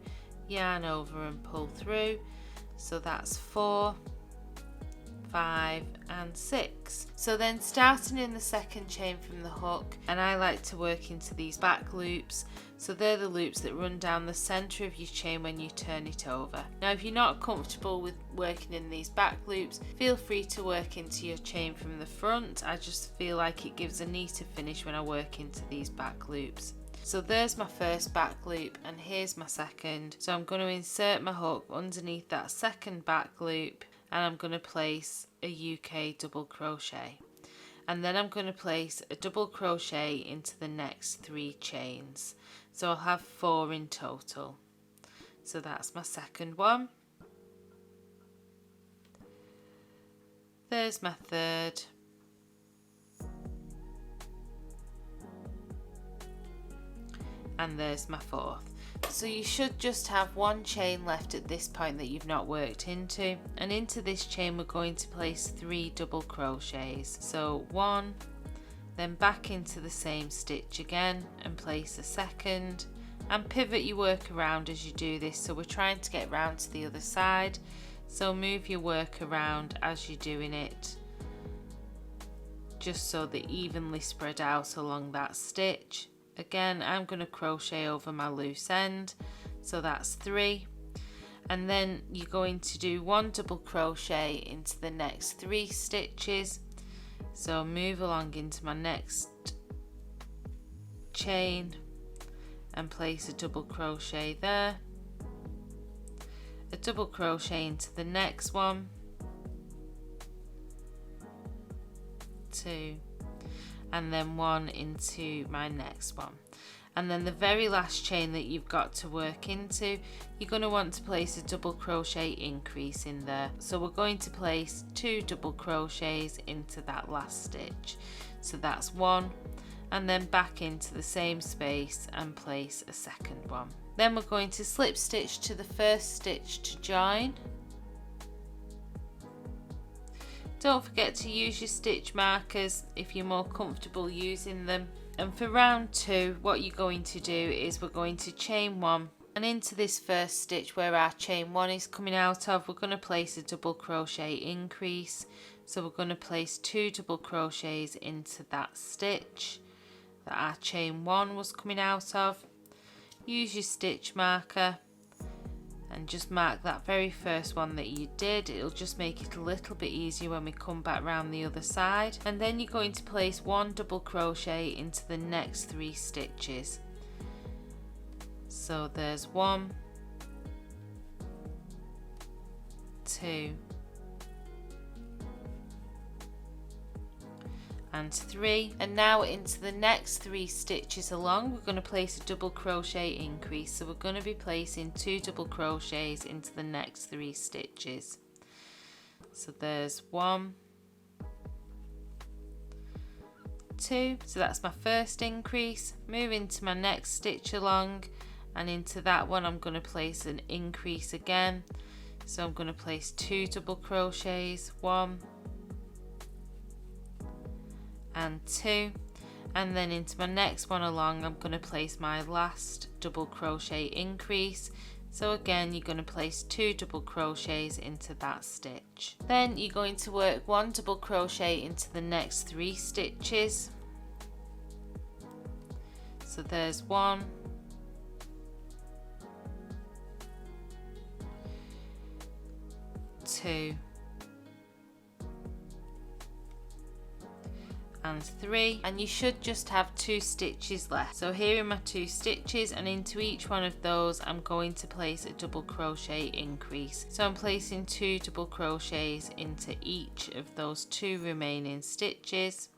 yarn over and pull through. So that's 4, 5 and 6. So then starting in the second chain from the hook, and I like to work into these back loops, so they're the loops that run down the center of your chain when you turn it over. Now if you're not comfortable with working in these back loops, feel free to work into your chain from the front. I just feel like it gives a neater finish when I work into these back loops. So there's my first back loop, and here's my second. So I'm going to insert my hook underneath that second back loop, and I'm going to place a UK double crochet, and then I'm going to place a double crochet into the next 3 chains. So I'll have 4 in total. So that's my second one. There's my third. And there's my fourth. So you should just have 1 chain left at this point that you've not worked into, and into this chain we're going to place 3 double crochets. So 1, then back into the same stitch again and place a second, and pivot your work around as you do this. So we're trying to get round to the other side, so move your work around as you're doing it, just so they're evenly spread out along that stitch. Again, I'm going to crochet over my loose end, so that's 3, and then you're going to do 1 double crochet into the next 3 stitches. So move along into my next chain and place a double crochet there, a double crochet into the next one, 2, and then 1 into my next one. And then the very last chain that you've got to work into, you're going to want to place a double crochet increase in there. So we're going to place 2 double crochets into that last stitch. So that's 1, and then back into the same space and place a second one. Then we're going to slip stitch to the first stitch to join. Don't forget to use your stitch markers if you're more comfortable using them. And for round 2, what you're going to do is we're going to chain 1, and into this first stitch where our chain 1 is coming out of, we're going to place a double crochet increase. So we're going to place 2 double crochets into that stitch that our chain 1 was coming out of. Use your stitch marker and just mark that very first one that you did. It'll just make it a little bit easier when we come back round the other side. And then you're going to place 1 double crochet into the next 3 stitches. So there's 1, 2, and 3. And now into the next 3 stitches along, we're going to place a double crochet increase. So we're going to be placing 2 double crochets into the next 3 stitches. So there's 1, 2, so that's my first increase. Move into my next stitch along, and into that one I'm going to place an increase again. So I'm going to place 2 double crochets, 1 and 2, and then into my next one along I'm going to place my last double crochet increase. So again, you're going to place 2 double crochets into that stitch. Then you're going to work 1 double crochet into the next 3 stitches. So there's 1, 2, and 3, and you should just have 2 stitches left. So here are my 2 stitches, and into each one of those I'm going to place a double crochet increase. So I'm placing 2 double crochets into each of those 2 remaining stitches.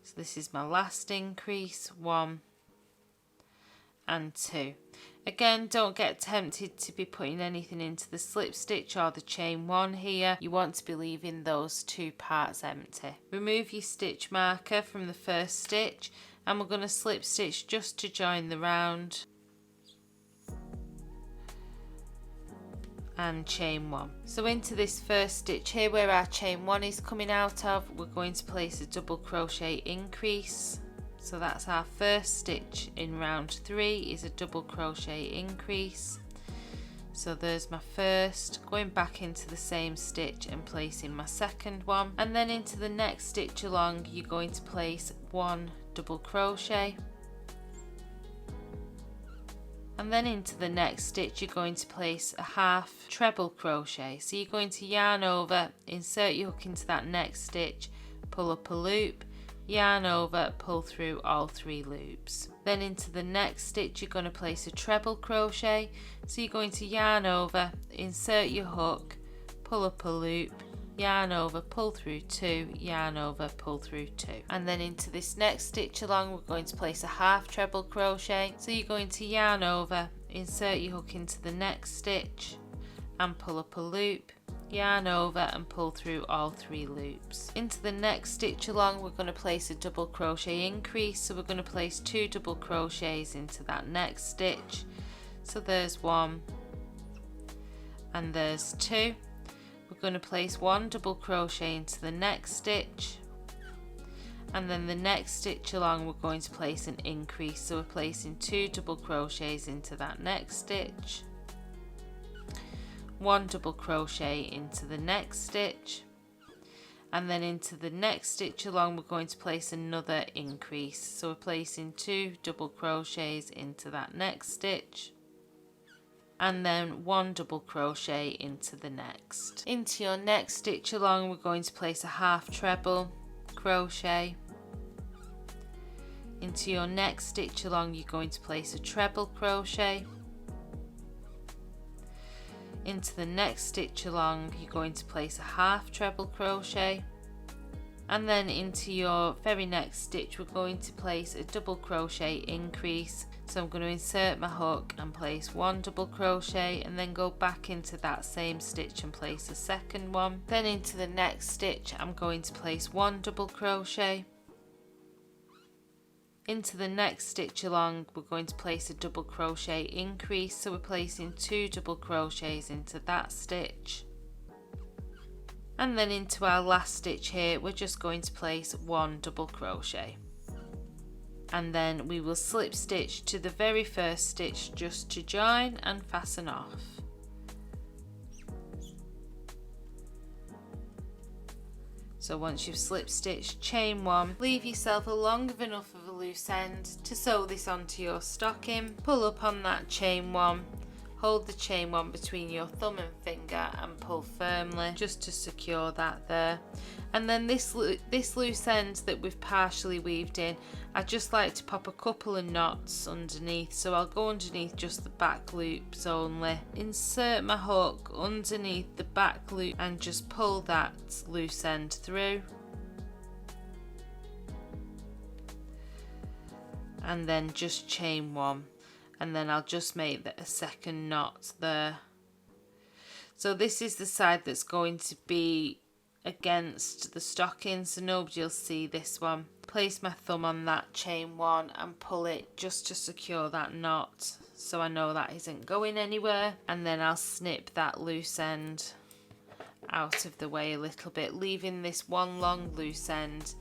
So this is my last increase, 1 and 2. Again, don't get tempted to be putting anything into the slip stitch or the chain 1 here. You want to be leaving those 2 parts empty. Remove your stitch marker from the first stitch, and we're going to slip stitch just to join the round, and chain 1. So into this first stitch here where our chain 1 is coming out of, we're going to place a double crochet increase. So that's our first stitch in round 3, is a double crochet increase. So there's my first, going back into the same stitch and placing my second one, and then into the next stitch along you're going to place 1 double crochet, and then into the next stitch you're going to place a half treble crochet. So you're going to yarn over, insert your hook into that next stitch, pull up a loop, yarn over, pull through all 3 loops. Then into the next stitch you're going to place a treble crochet. So you're going to yarn over, insert your hook, pull up a loop, yarn over, pull through 2, yarn over, pull through 2. And then into this next stitch along we're going to place a half treble crochet. So you're going to yarn over, insert your hook into the next stitch and pull up a loop, yarn over and pull through all 3 loops. Into the next stitch along we're going to place a double crochet increase. So we're going to place 2 double crochets into that next stitch. So there's 1 and there's 2. We're going to place 1 double crochet into the next stitch, and then the next stitch along we're going to place an increase. So we're placing 2 double crochets into that next stitch, 1 double crochet into the next stitch, and then into the next stitch along we're going to place another increase. So we're placing 2 double crochets into that next stitch, and then 1 double crochet into the next. Into your next stitch along we're going to place a half treble crochet. Into your next stitch along you're going to place a treble crochet. Into the next stitch along you're going to place a half treble crochet, and then into your very next stitch we're going to place a double crochet increase. So I'm going to insert my hook and place 1 double crochet, and then go back into that same stitch and place a second one. Then into the next stitch I'm going to place 1 double crochet. Into the next stitch along we're going to place a double crochet increase. So we're placing 2 double crochets into that stitch, and then into our last stitch here we're just going to place 1 double crochet, and then we will slip stitch to the very first stitch just to join and fasten off. So once you've slip stitched, chain 1, leave yourself a long enough of a loose end to sew this onto your stocking. Pull up on that chain 1, hold the chain 1 between your thumb and finger and pull firmly just to secure that there. And then this loose end that we've partially weaved in, I just like to pop a couple of knots underneath. So I'll go underneath just the back loops only, insert my hook underneath the back loop and just pull that loose end through. and then just chain 1, and then I'll just make a second knot there. So this is the side that's going to be against the stocking, so nobody will see this one. Place my thumb on that, chain 1 and pull it just to secure that knot so I know that isn't going anywhere, and then I'll snip that loose end out of the way a little bit, leaving this one long loose end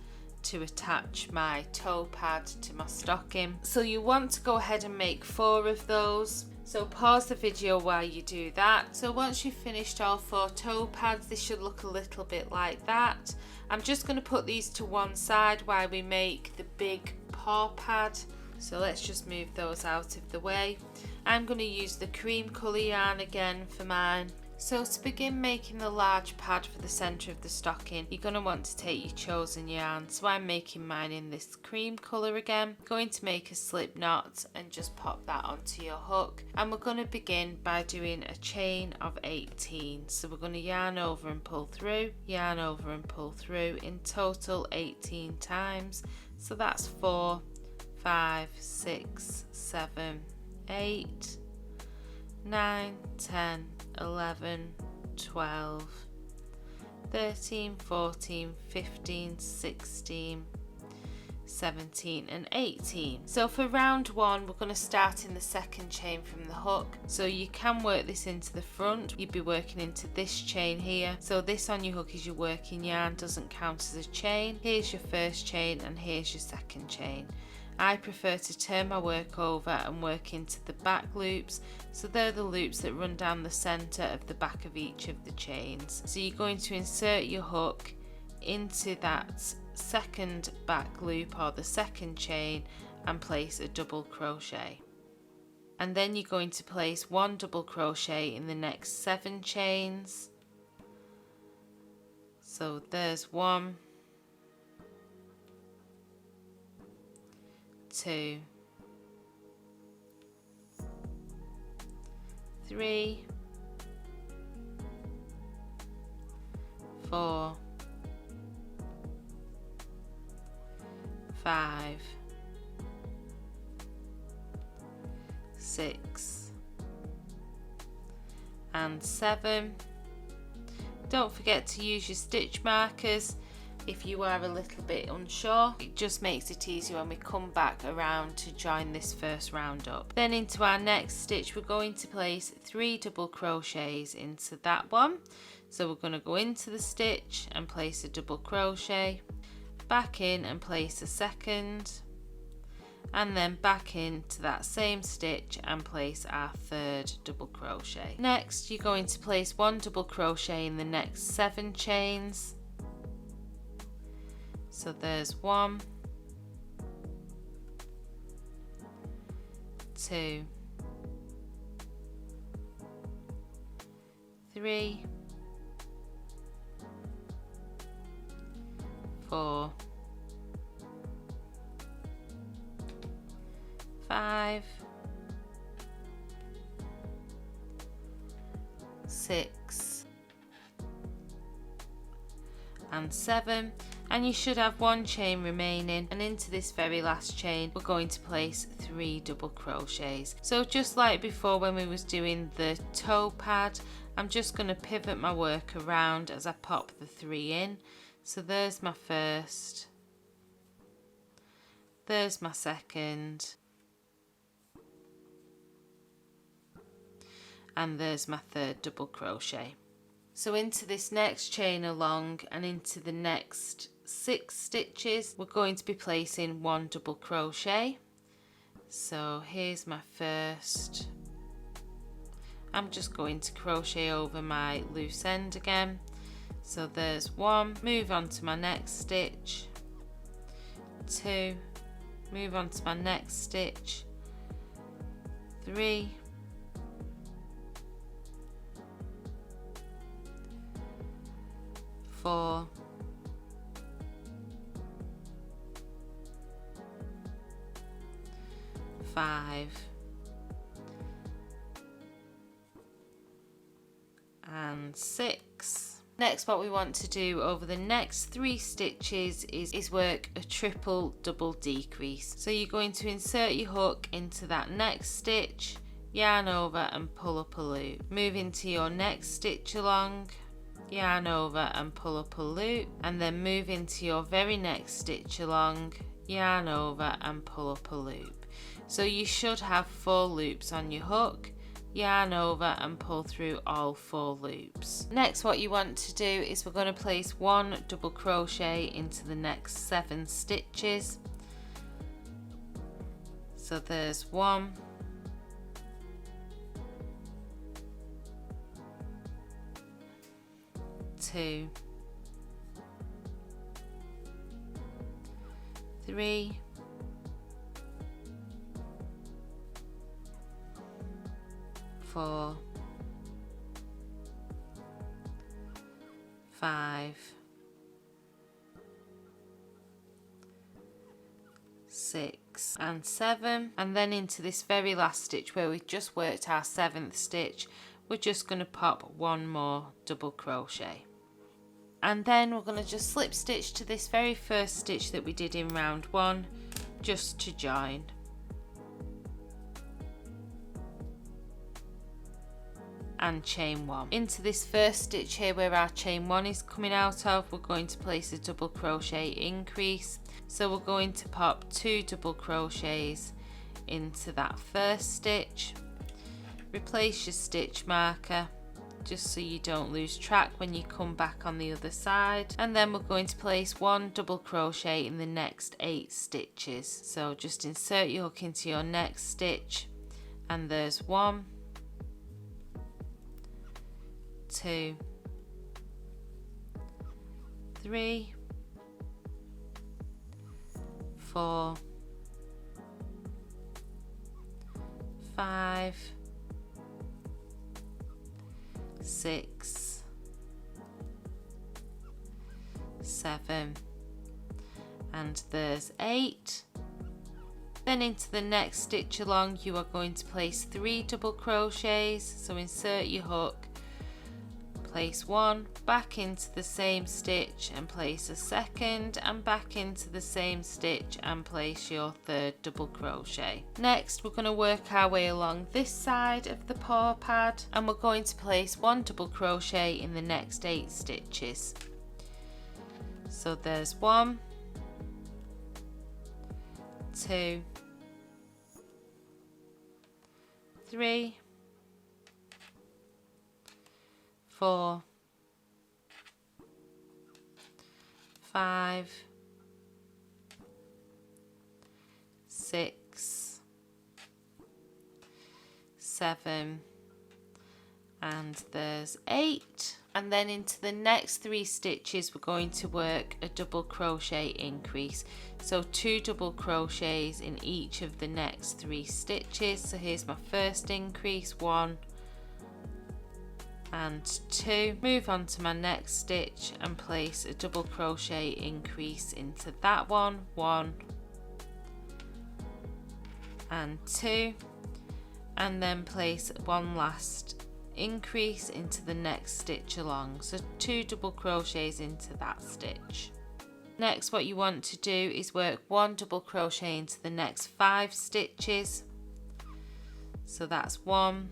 to attach my toe pad to my stocking. So you want to go ahead and make 4 of those. So pause the video while you do that. So once you've finished all 4 toe pads, this should look a little bit like that. I'm just going to put these to one side while we make the big paw pad. So let's just move those out of the way. I'm going to use the cream colour yarn again for mine. So to begin making the large pad for the centre of the stocking, you're going to want to take your chosen yarn. So I'm making mine in this cream colour again. Going to make a slip knot and just pop that onto your hook. And we're going to begin by doing a chain of 18. So we're going to yarn over and pull through, yarn over and pull through, in total 18 times. So that's 4, 5, 6, 7, 8, 9, 10, 11, 12, 13, 14, 15, 16, 17 and 18. So for round 1 we're going to start in the second chain from the hook. So you can work this into the front, you'd be working into this chain here. So this on your hook is your working yarn, doesn't count as a chain. Here's your first chain and here's your second chain. I prefer to turn my work over and work into the back loops, so they're the loops that run down the centre of the back of each of the chains. So you're going to insert your hook into that second back loop or the second chain and place a double crochet. And then you're going to place 1 double crochet in the next 7 chains. So there's 1, 2, 3, 4, 5, 6 and 7. Don't forget to use your stitch markers if you are a little bit unsure. It just makes it easier when we come back around to join this first round up. Then into our next stitch we're going to place 3 double crochets into that one. So we're going to go into the stitch and place a double crochet, back in and place a second, and then back into that same stitch and place our 3rd double crochet. Next you're going to place 1 double crochet in the next 7 chains. So there's 1, 2, 3, 4, 5, 6 and 7. And you should have 1 chain remaining, and into this very last chain we're going to place 3 double crochets. So just like before when we was doing the toe pad, I'm just going to pivot my work around as I pop the 3 in. So there's my first, there's my second, and there's my 3rd double crochet. So into this next chain along and into the next 6 stitches we're going to be placing 1 double crochet. So here's my first. I'm just going to crochet over my loose end again. So there's 1, move on to my next stitch, 2, move on to my next stitch, 3, 4, 5 and 6. Next, what we want to do over the next 3 stitches is work a triple double decrease. So you're going to insert your hook into that next stitch, yarn over and pull up a loop. Move into your next stitch along, yarn over and pull up a loop, and then move into your very next stitch along, yarn over and pull up a loop. So you should have 4 loops on your hook. Yarn over and pull through all 4 loops. Next, what you want to do is we're going to place 1 double crochet into the next 7 stitches. So there's 1, 2, 3, 4, 5, 6 and 7, and then into this very last stitch where we've just worked our 7th stitch, we're just going to pop 1 more double crochet, and then we're going to just slip stitch to this very first stitch that we did in round 1 just to join. And chain 1. Into this first stitch here where our chain 1 is coming out of, we're going to place a double crochet increase. So we're going to pop 2 double crochets into that first stitch. Replace your stitch marker just so you don't lose track when you come back on the other side, and then we're going to place 1 double crochet in the next 8 stitches. So just insert your hook into your next stitch, and there's 1, 2, 3, 4, 5, 6, 7, and there's 8. Then into the next stitch along you are going to place 3 double crochets, so insert your hook, place 1, back into the same stitch and place a second, and back into the same stitch and place your 3rd double crochet. Next we're going to work our way along this side of the paw pad, and we're going to place 1 double crochet in the next 8 stitches. So there's 1, 2, 3, 4, 5, 6, 7, and there's 8. And then into the next 3 stitches we're going to work a double crochet increase, so 2 double crochets in each of the next 3 stitches. So here's my first increase, 1 and 2. Move on to my next stitch and place a double crochet increase into that 1 and 2, and then place 1 last increase into the next stitch along, so 2 double crochets into that stitch. Next, what you want to do is work 1 double crochet into the next 5 stitches, so that's 1,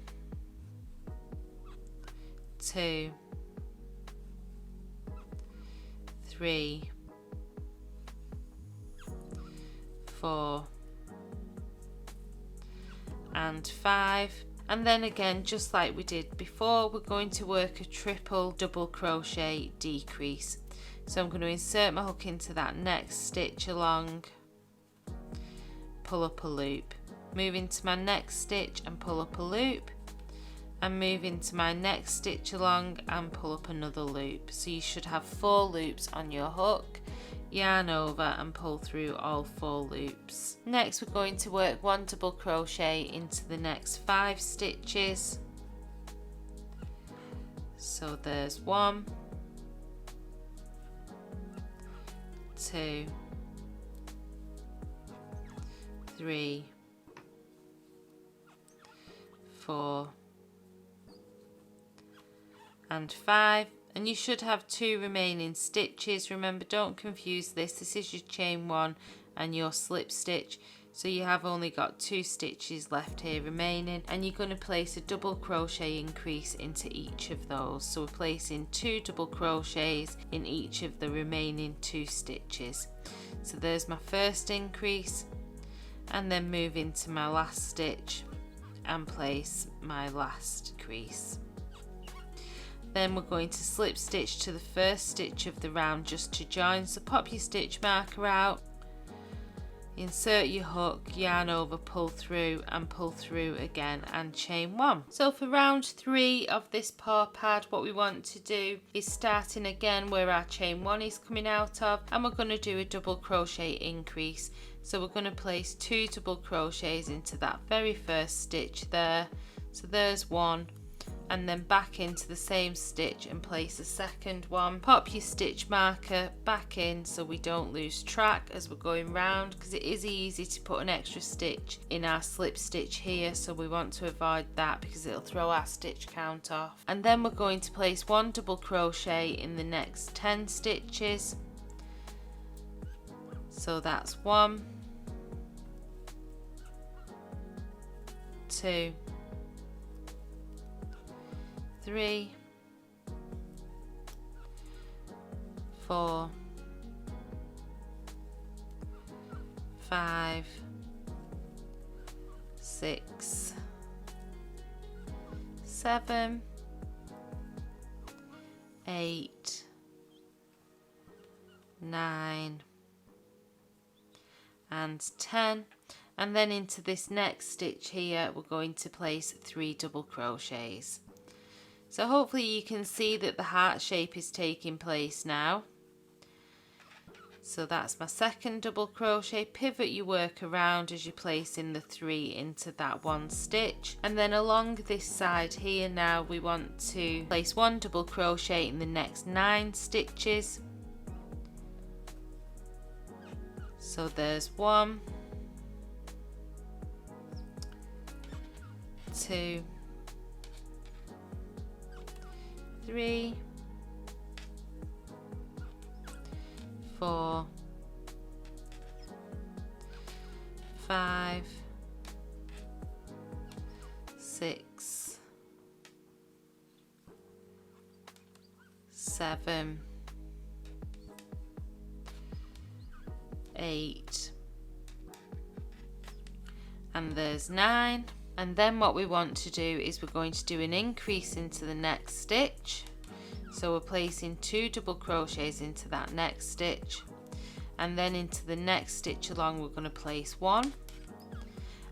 2, 3, 4 and 5. And then again, just like we did before, we're going to work a triple double crochet decrease. So I'm going to insert my hook into that next stitch along, pull up a loop, move into my next stitch and pull up a loop, and move into my next stitch along and pull up another loop. So you should have 4 loops on your hook, yarn over and pull through all 4 loops. Next we're going to work 1 double crochet into the next 5 stitches. So there's 1, 2, 3, 4 and 5, and you should have 2 remaining stitches. Remember, don't confuse this is your chain 1 and your slip stitch, so you have only got 2 stitches left here remaining, and you're going to place a double crochet increase into each of those. So we're placing 2 double crochets in each of the remaining 2 stitches. So there's my first increase, and then move into my last stitch and place my last crease. Then we're going to slip stitch to the first stitch of the round just to join. So pop your stitch marker out, insert your hook, yarn over, pull through and pull through again and chain 1. So for round 3 of this paw pad, what we want to do is starting again where our chain 1 is coming out of, and we're going to do a double crochet increase. So we're going to place 2 double crochets into that very first stitch there. So there's 1, and then back into the same stitch and place a second one. Pop your stitch marker back in so we don't lose track as we're going round, because it is easy to put an extra stitch in our slip stitch here, so we want to avoid that because it'll throw our stitch count off. And then we're going to place 1 double crochet in the next 10 stitches. So that's 1, 2, 3, 4, 5, 6, 7, 8, 9 and 10. And then into this next stitch here we're going to place 3 double crochets. So hopefully you can see that the heart shape is taking place now. So that's my second double crochet. Pivot your work around as you're placing the 3 into that 1 stitch, and then along this side here now we want to place 1 double crochet in the next 9 stitches. So there's 1, 2, 3, 4, 5, 6, 7, 8, and there's 9. And then what we want to do is we're going to do an increase into the next stitch. So we're placing 2 double crochets into that next stitch, and then into the next stitch along we're going to place 1,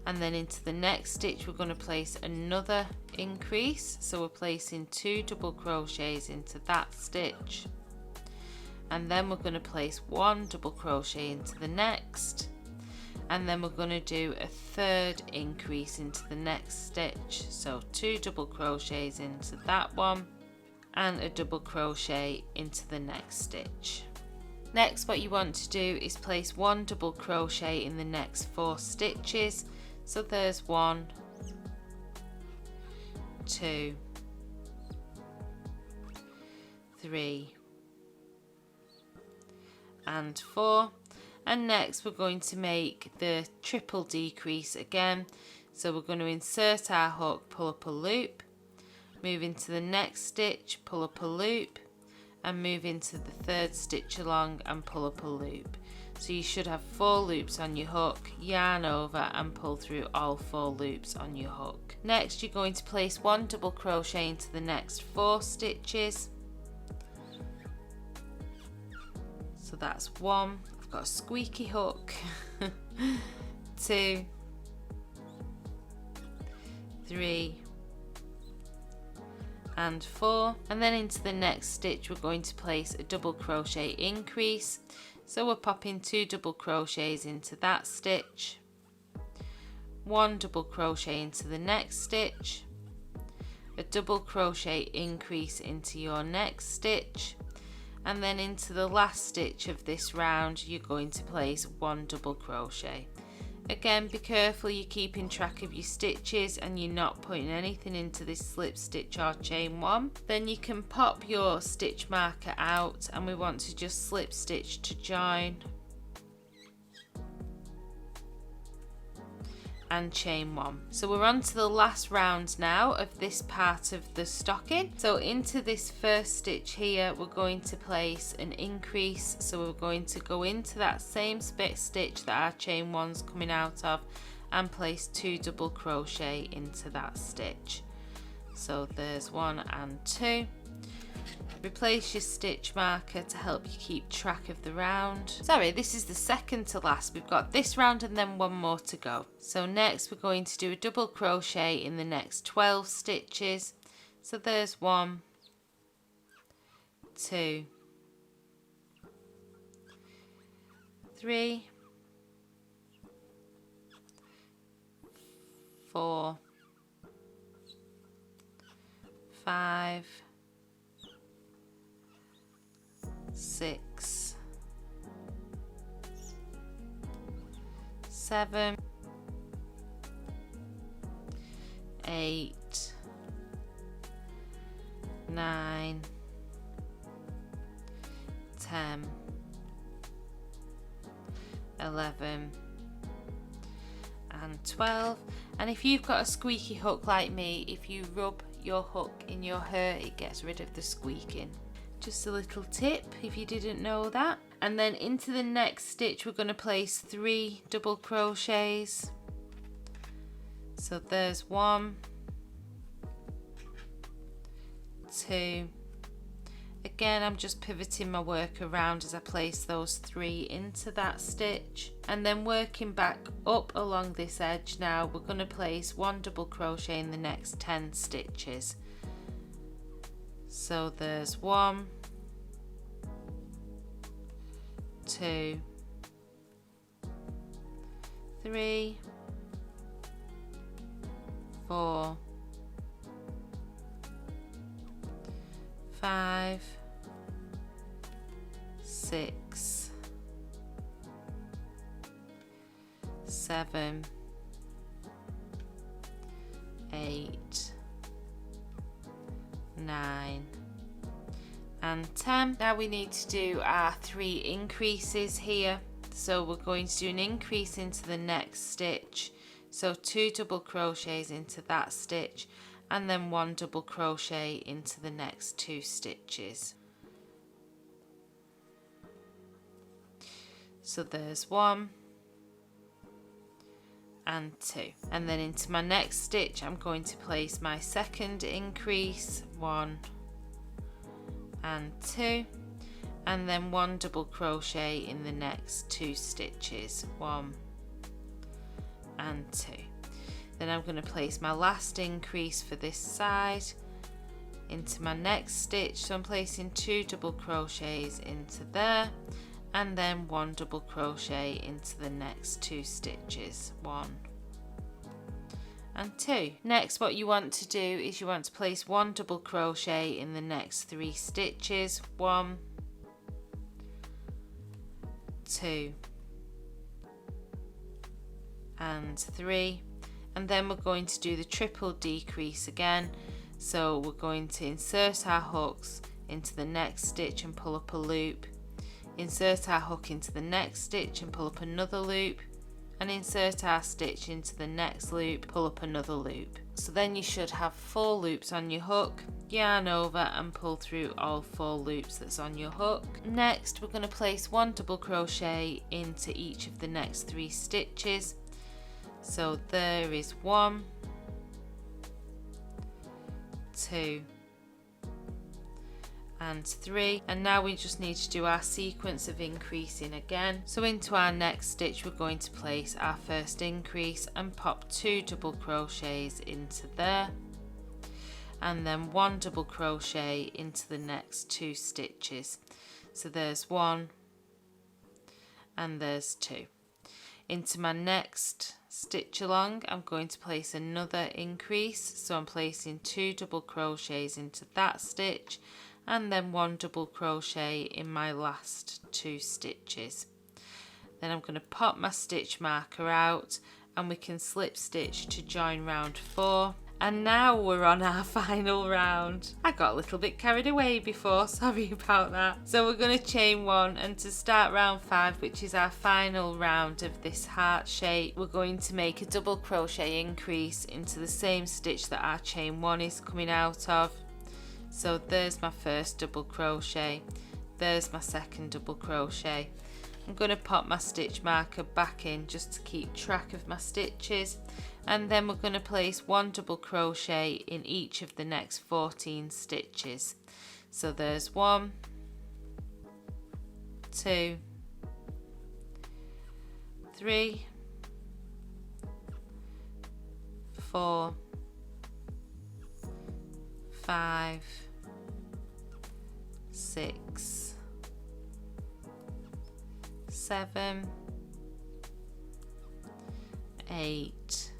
and then into the next stitch we're going to place another increase. So we're placing 2 double crochets into that stitch, and then we're going to place 1 double crochet into the next, and then we're going to do a third increase into the next stitch. So 2 double crochets into that one and a double crochet into the next stitch. Next, what you want to do is place 1 double crochet in the next 4 stitches. So there's 1, 2, 3 and 4. And next we're going to make the triple decrease again. So we're going to insert our hook, pull up a loop, move into the next stitch, pull up a loop, and move into the third stitch along and pull up a loop. So you should have 4 loops on your hook, yarn over and pull through all 4 loops on your hook. Next you're going to place 1 double crochet into the next 4 stitches. So that's 1, I've got a squeaky hook, 2, 3 and 4, and then into the next stitch we're going to place a double crochet increase. So we're popping 2 double crochets into that stitch, 1 double crochet into the next stitch, a double crochet increase into your next stitch, and then into the last stitch of this round you're going to place 1 double crochet. Again, be careful you're keeping track of your stitches and you're not putting anything into this slip stitch or chain one. Then you can pop your stitch marker out and we want to just slip stitch to join and chain one. So we're on to the last round now of this part of the stocking. So into this first stitch here we're going to place an increase, so we're going to go into that same stitch that our chain one's coming out of and place 2 double crochet into that stitch. So there's 1 and 2. Replace your stitch marker to help you keep track of the round. Sorry, this is the second to last. We've got this round and then one more to go. So next we're going to do a double crochet in the next 12 stitches. So there's 1, 2, 3, 4, 5, 6, 7, 8, 9, 10, 11 and 12. And if you've got a squeaky hook like me, if you rub your hook in your hair, it gets rid of the squeaking. Just a little tip if you didn't know that. And then into the next stitch we're going to place 3 double crochets. So there's 1, 2. Again, I'm just pivoting my work around as I place those 3 into that stitch, and then working back up along this edge. Now we're going to place 1 double crochet in the next 10 stitches. So there's 1, 2, 3, 4, 5, 6, 7, 8, 9 and 10. Now we need to do our 3 increases here. So we're going to do an increase into the next stitch, so 2 double crochets into that stitch and then 1 double crochet into the next 2 stitches. So there's 1 and 2, and then into my next stitch I'm going to place my second increase, 1 and 2, and then 1 double crochet in the next 2 stitches, 1 and 2. Then I'm going to place my last increase for this side into my next stitch, so I'm placing 2 double crochets into there and then 1 double crochet into the next 2 stitches, 1 and 2. Next, what you want to do is you want to place 1 double crochet in the next 3 stitches, 1, 2 and 3, and then we're going to do the triple decrease again. So we're going to insert our hooks into the next stitch and pull up a loop, insert our hook into the next stitch and pull up another loop, and insert our stitch into the next loop, pull up another loop. So then you should have 4 loops on your hook, yarn over and pull through all 4 loops that's on your hook. Next we're going to place 1 double crochet into each of the next 3 stitches. So there is 1, 2 and 3, and now we just need to do our sequence of increasing again. So into our next stitch we're going to place our first increase and pop 2 double crochets into there, and then 1 double crochet into the next 2 stitches. So there's 1 and there's 2. Into my next stitch along I'm going to place another increase, so I'm placing 2 double crochets into that stitch and then 1 double crochet in my last 2 stitches. Then I'm going to pop my stitch marker out and we can slip stitch to join round 4. And now we're on our final round. I got a little bit carried away before, sorry about that. So we're going to chain 1, and to start round 5, which is our final round of this heart shape, we're going to make a double crochet increase into the same stitch that our chain 1 is coming out of. So there's my first double crochet, there's my second double crochet. I'm going to pop my stitch marker back in just to keep track of my stitches, and then we're going to place 1 double crochet in each of the next 14 stitches. So there's 1, 2, 3, 4, 5, 6, 7, 8,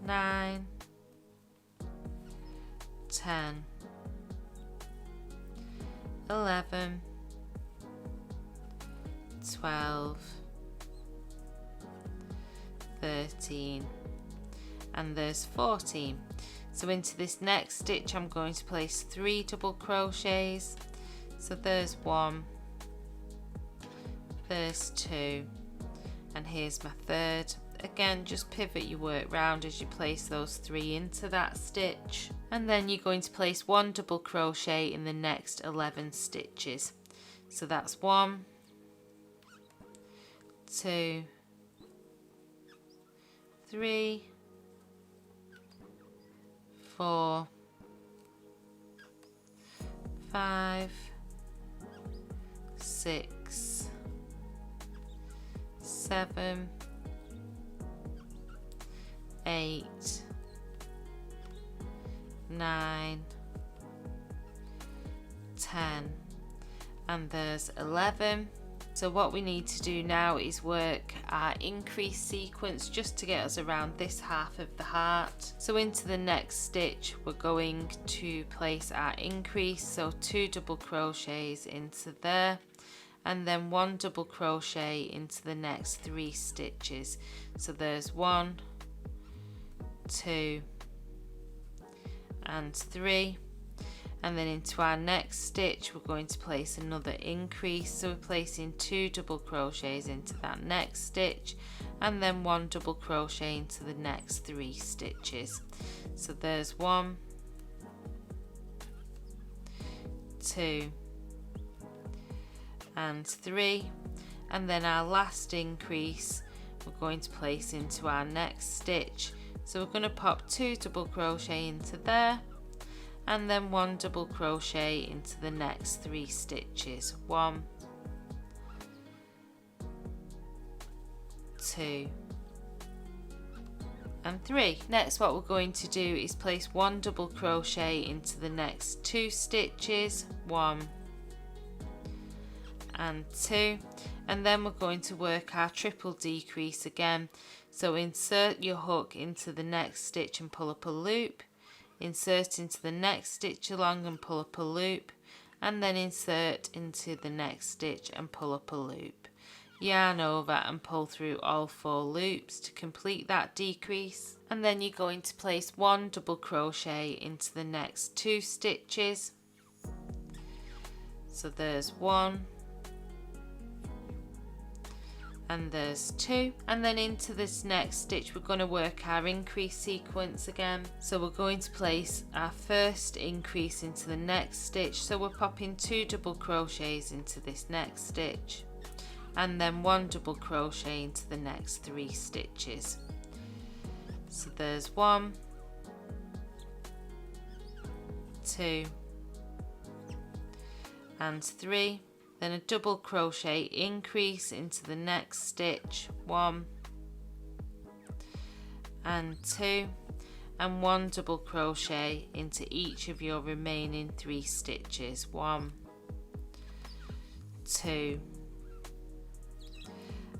9, 10, 11, 12, 13, and there's 14. So into this next stitch I'm going to place 3 double crochets. So there's 1, there's 2, and here's my third. Again, just pivot your work round as you place those 3 into that stitch, and then you're going to place 1 double crochet in the next 11 stitches. So that's 1, 2, 3, 4, 5, 6, 7, 8, 9, 10, and there's 11. So what we need to do now is work our increase sequence just to get us around this half of the heart. So into the next stitch we're going to place our increase, so 2 double crochets into there, and then 1 double crochet into the next 3 stitches. So there's 1, 2, and 3, and then into our next stitch we're going to place another increase, so we're placing 2 double crochets into that next stitch, and then 1 double crochet into the next 3 stitches. So there's 1, 2, and 3, and then our last increase we're going to place into our next stitch. So we're going to pop 2 double crochet into there, and then 1 double crochet into the next 3 stitches. 1, 2, and 3. Next what we're going to do is place 1 double crochet into the next 2 stitches, 1 and 2, and then we're going to work our triple decrease again. So insert your hook into the next stitch and pull up a loop, insert into the next stitch along and pull up a loop, and then insert into the next stitch and pull up a loop. Yarn over and pull through all 4 loops to complete that decrease, and then you're going to place 1 double crochet into the next 2 stitches. So there's 1, and there's 2, and then into this next stitch we're going to work our increase sequence again. So we're going to place our first increase into the next stitch, so we're popping 2 double crochets into this next stitch, and then 1 double crochet into the next 3 stitches. So there's 1, 2, and 3, then a double crochet increase into the next stitch, 1 and 2, and 1 double crochet into each of your remaining 3 stitches, 1, 2,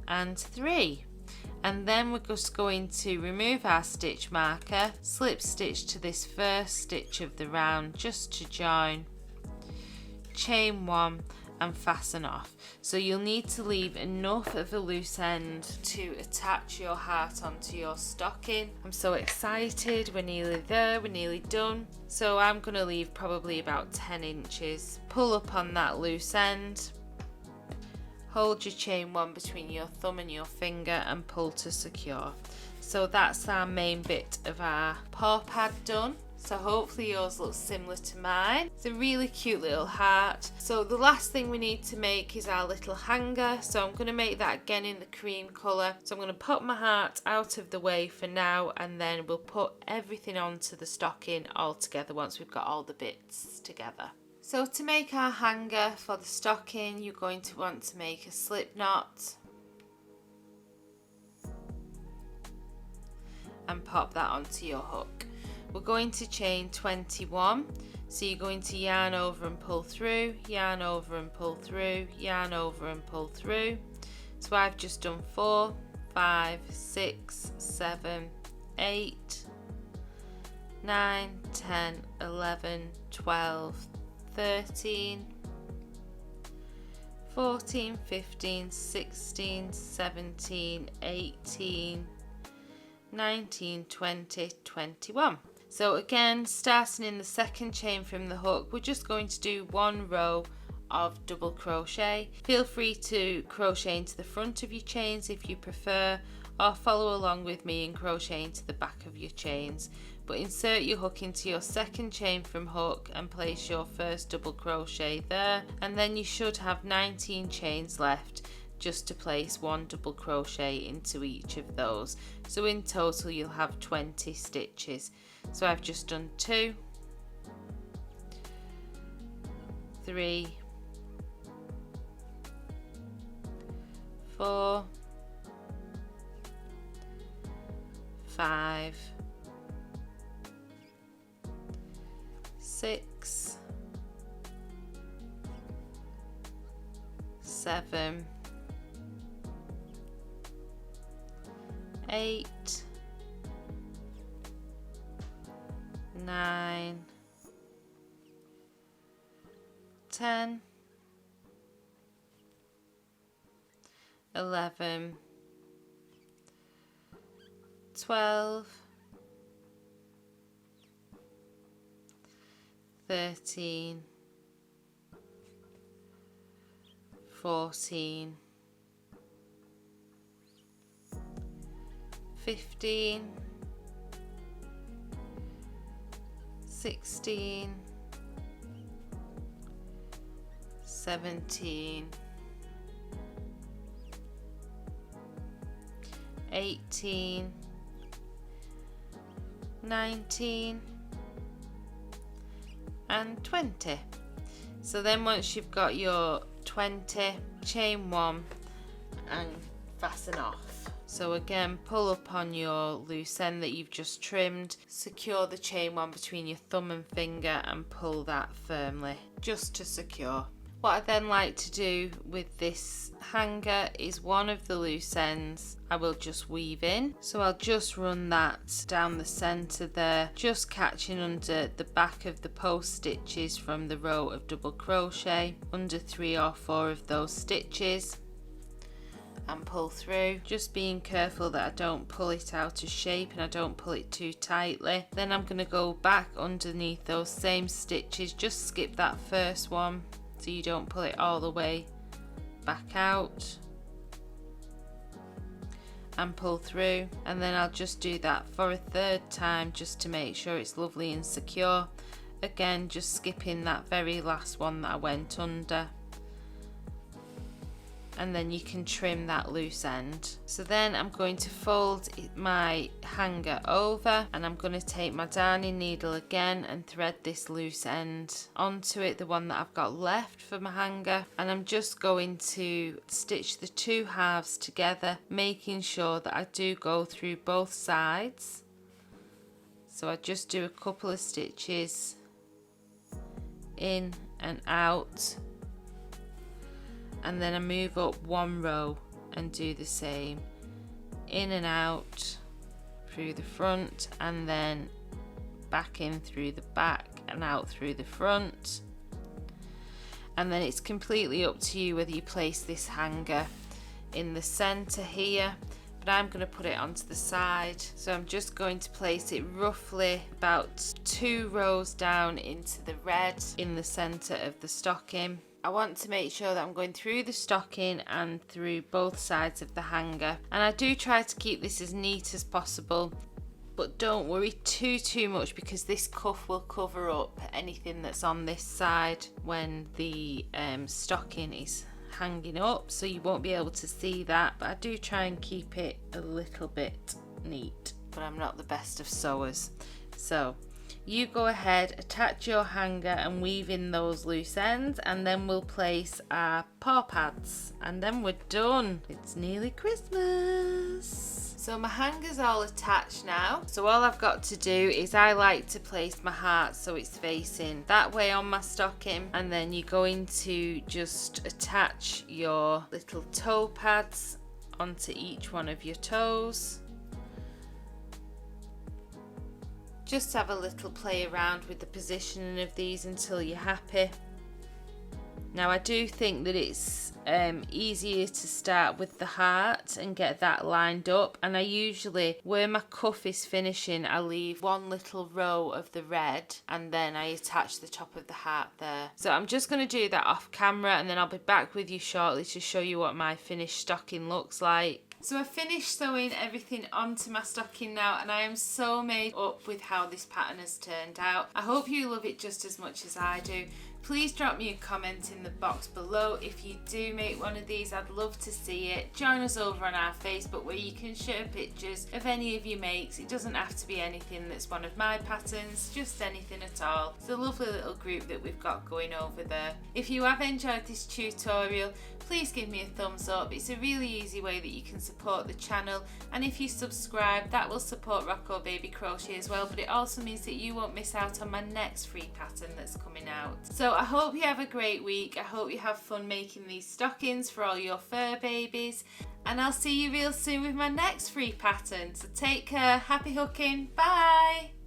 and 3. And then we're just going to remove our stitch marker, slip stitch to this first stitch of the round just to join, chain 1, and fasten off. So you'll need to leave enough of a loose end to attach your heart onto your stocking. I'm so excited, we're nearly there, we're nearly done. So I'm going to leave probably about 10 inches. Pull up on that loose end. Hold your chain 1 between your thumb and your finger and pull to secure. So that's our main bit of our paw pad done. So hopefully yours looks similar to mine. It's a really cute little heart. So the last thing we need to make is our little hanger. So I'm going to make that again in the cream colour. So I'm going to pop my heart out of the way for now, and then we'll put everything onto the stocking all together once we've got all the bits together. So to make our hanger for the stocking, you're going to want to make a slip knot and pop that onto your hook. We're going to chain 21, so you're going to yarn over and pull through, yarn over and pull through, yarn over and pull through. So I've just done 4, 5, 6, 7, 8, 9, 10, 11, 12, 13, 14, 15, 16, 17, 18, 19, 20, 21. So again, starting in the second chain from the hook, we're just going to do 1 row of double crochet. Feel free to crochet into the front of your chains if you prefer, or follow along with me and crochet into the back of your chains. But insert your hook into your second chain from hook and place your first double crochet there, and then you should have 19 chains left just to place 1 double crochet into each of those. So in total you'll have 20 stitches. So I've just done 2, 3, 4, 5, 6, 7, 8, 9, 10, 11, 12, 13, 14, 15, 16, 17, 18, 19, and 20. So then once you've got your 20, chain 1 and fasten off. So again, pull up on your loose end that you've just trimmed, secure the chain 1 between your thumb and finger and pull that firmly just to secure. What I then like to do with this hanger is one of the loose ends I will just weave in. So I'll just run that down the centre there, just catching under the back of the post stitches from the row of double crochet, under 3 or 4 of those stitches, and pull through, just being careful that I don't pull it out of shape and I don't pull it too tightly. Then I'm going to go back underneath those same stitches, just skip that first one so you don't pull it all the way back out, and pull through, and then I'll just do that for a 3rd time just to make sure it's lovely and secure. Again, just skipping that very last one that I went under, and then you can trim that loose end. So then I'm going to fold my hanger over, and I'm going to take my darning needle again and thread this loose end onto it, the one that I've got left for my hanger, and I'm just going to stitch the 2 halves together, making sure that I do go through both sides. So I just do a couple of stitches in and out, and then I move up 1 row and do the same, in and out through the front, and then back in through the back and out through the front. And then it's completely up to you whether you place this hanger in the center here, but I'm going to put it onto the side. So I'm just going to place it roughly about 2 rows down into the red in the center of the stocking. I want to make sure that I'm going through the stocking and through both sides of the hanger, and I do try to keep this as neat as possible, but don't worry too much, because this cuff will cover up anything that's on this side when the stocking is hanging up, so you won't be able to see that. But I do try and keep it a little bit neat, but I'm not the best of sewers. So you go ahead, attach your hanger and weave in those loose ends, and then we'll place our paw pads, and then we're done. It's nearly Christmas. So my hanger's all attached now. So all I've got to do is I like to place my heart so it's facing that way on my stocking, and then you're going to just attach your little toe pads onto each one of your toes. Just have a little play around with the positioning of these until you're happy. Now I do think that it's easier to start with the heart and get that lined up, and I usually, where my cuff is finishing, I leave one little row of the red and then I attach the top of the heart there. So I'm just going to do that off camera, and then I'll be back with you shortly to show you what my finished stocking looks like. So I finished sewing everything onto my stocking now, and I am so made up with how this pattern has turned out. I hope you love it just as much as I do. Please drop me a comment in the box below if you do make one of these. I'd love to see it. Join us over on our Facebook where you can share pictures of any of your makes. It doesn't have to be anything that's one of my patterns, just anything at all. It's a lovely little group that we've got going over there. If you have enjoyed this tutorial, please give me a thumbs up. It's a really easy way that you can support the channel, and if you subscribe, that will support Rocco Baby Crochet as well, but it also means that you won't miss out on my next free pattern that's coming out. So I hope you have a great week. I hope you have fun making these stockings for all your fur babies, and I'll see you real soon with my next free pattern. So take care, happy hooking, bye!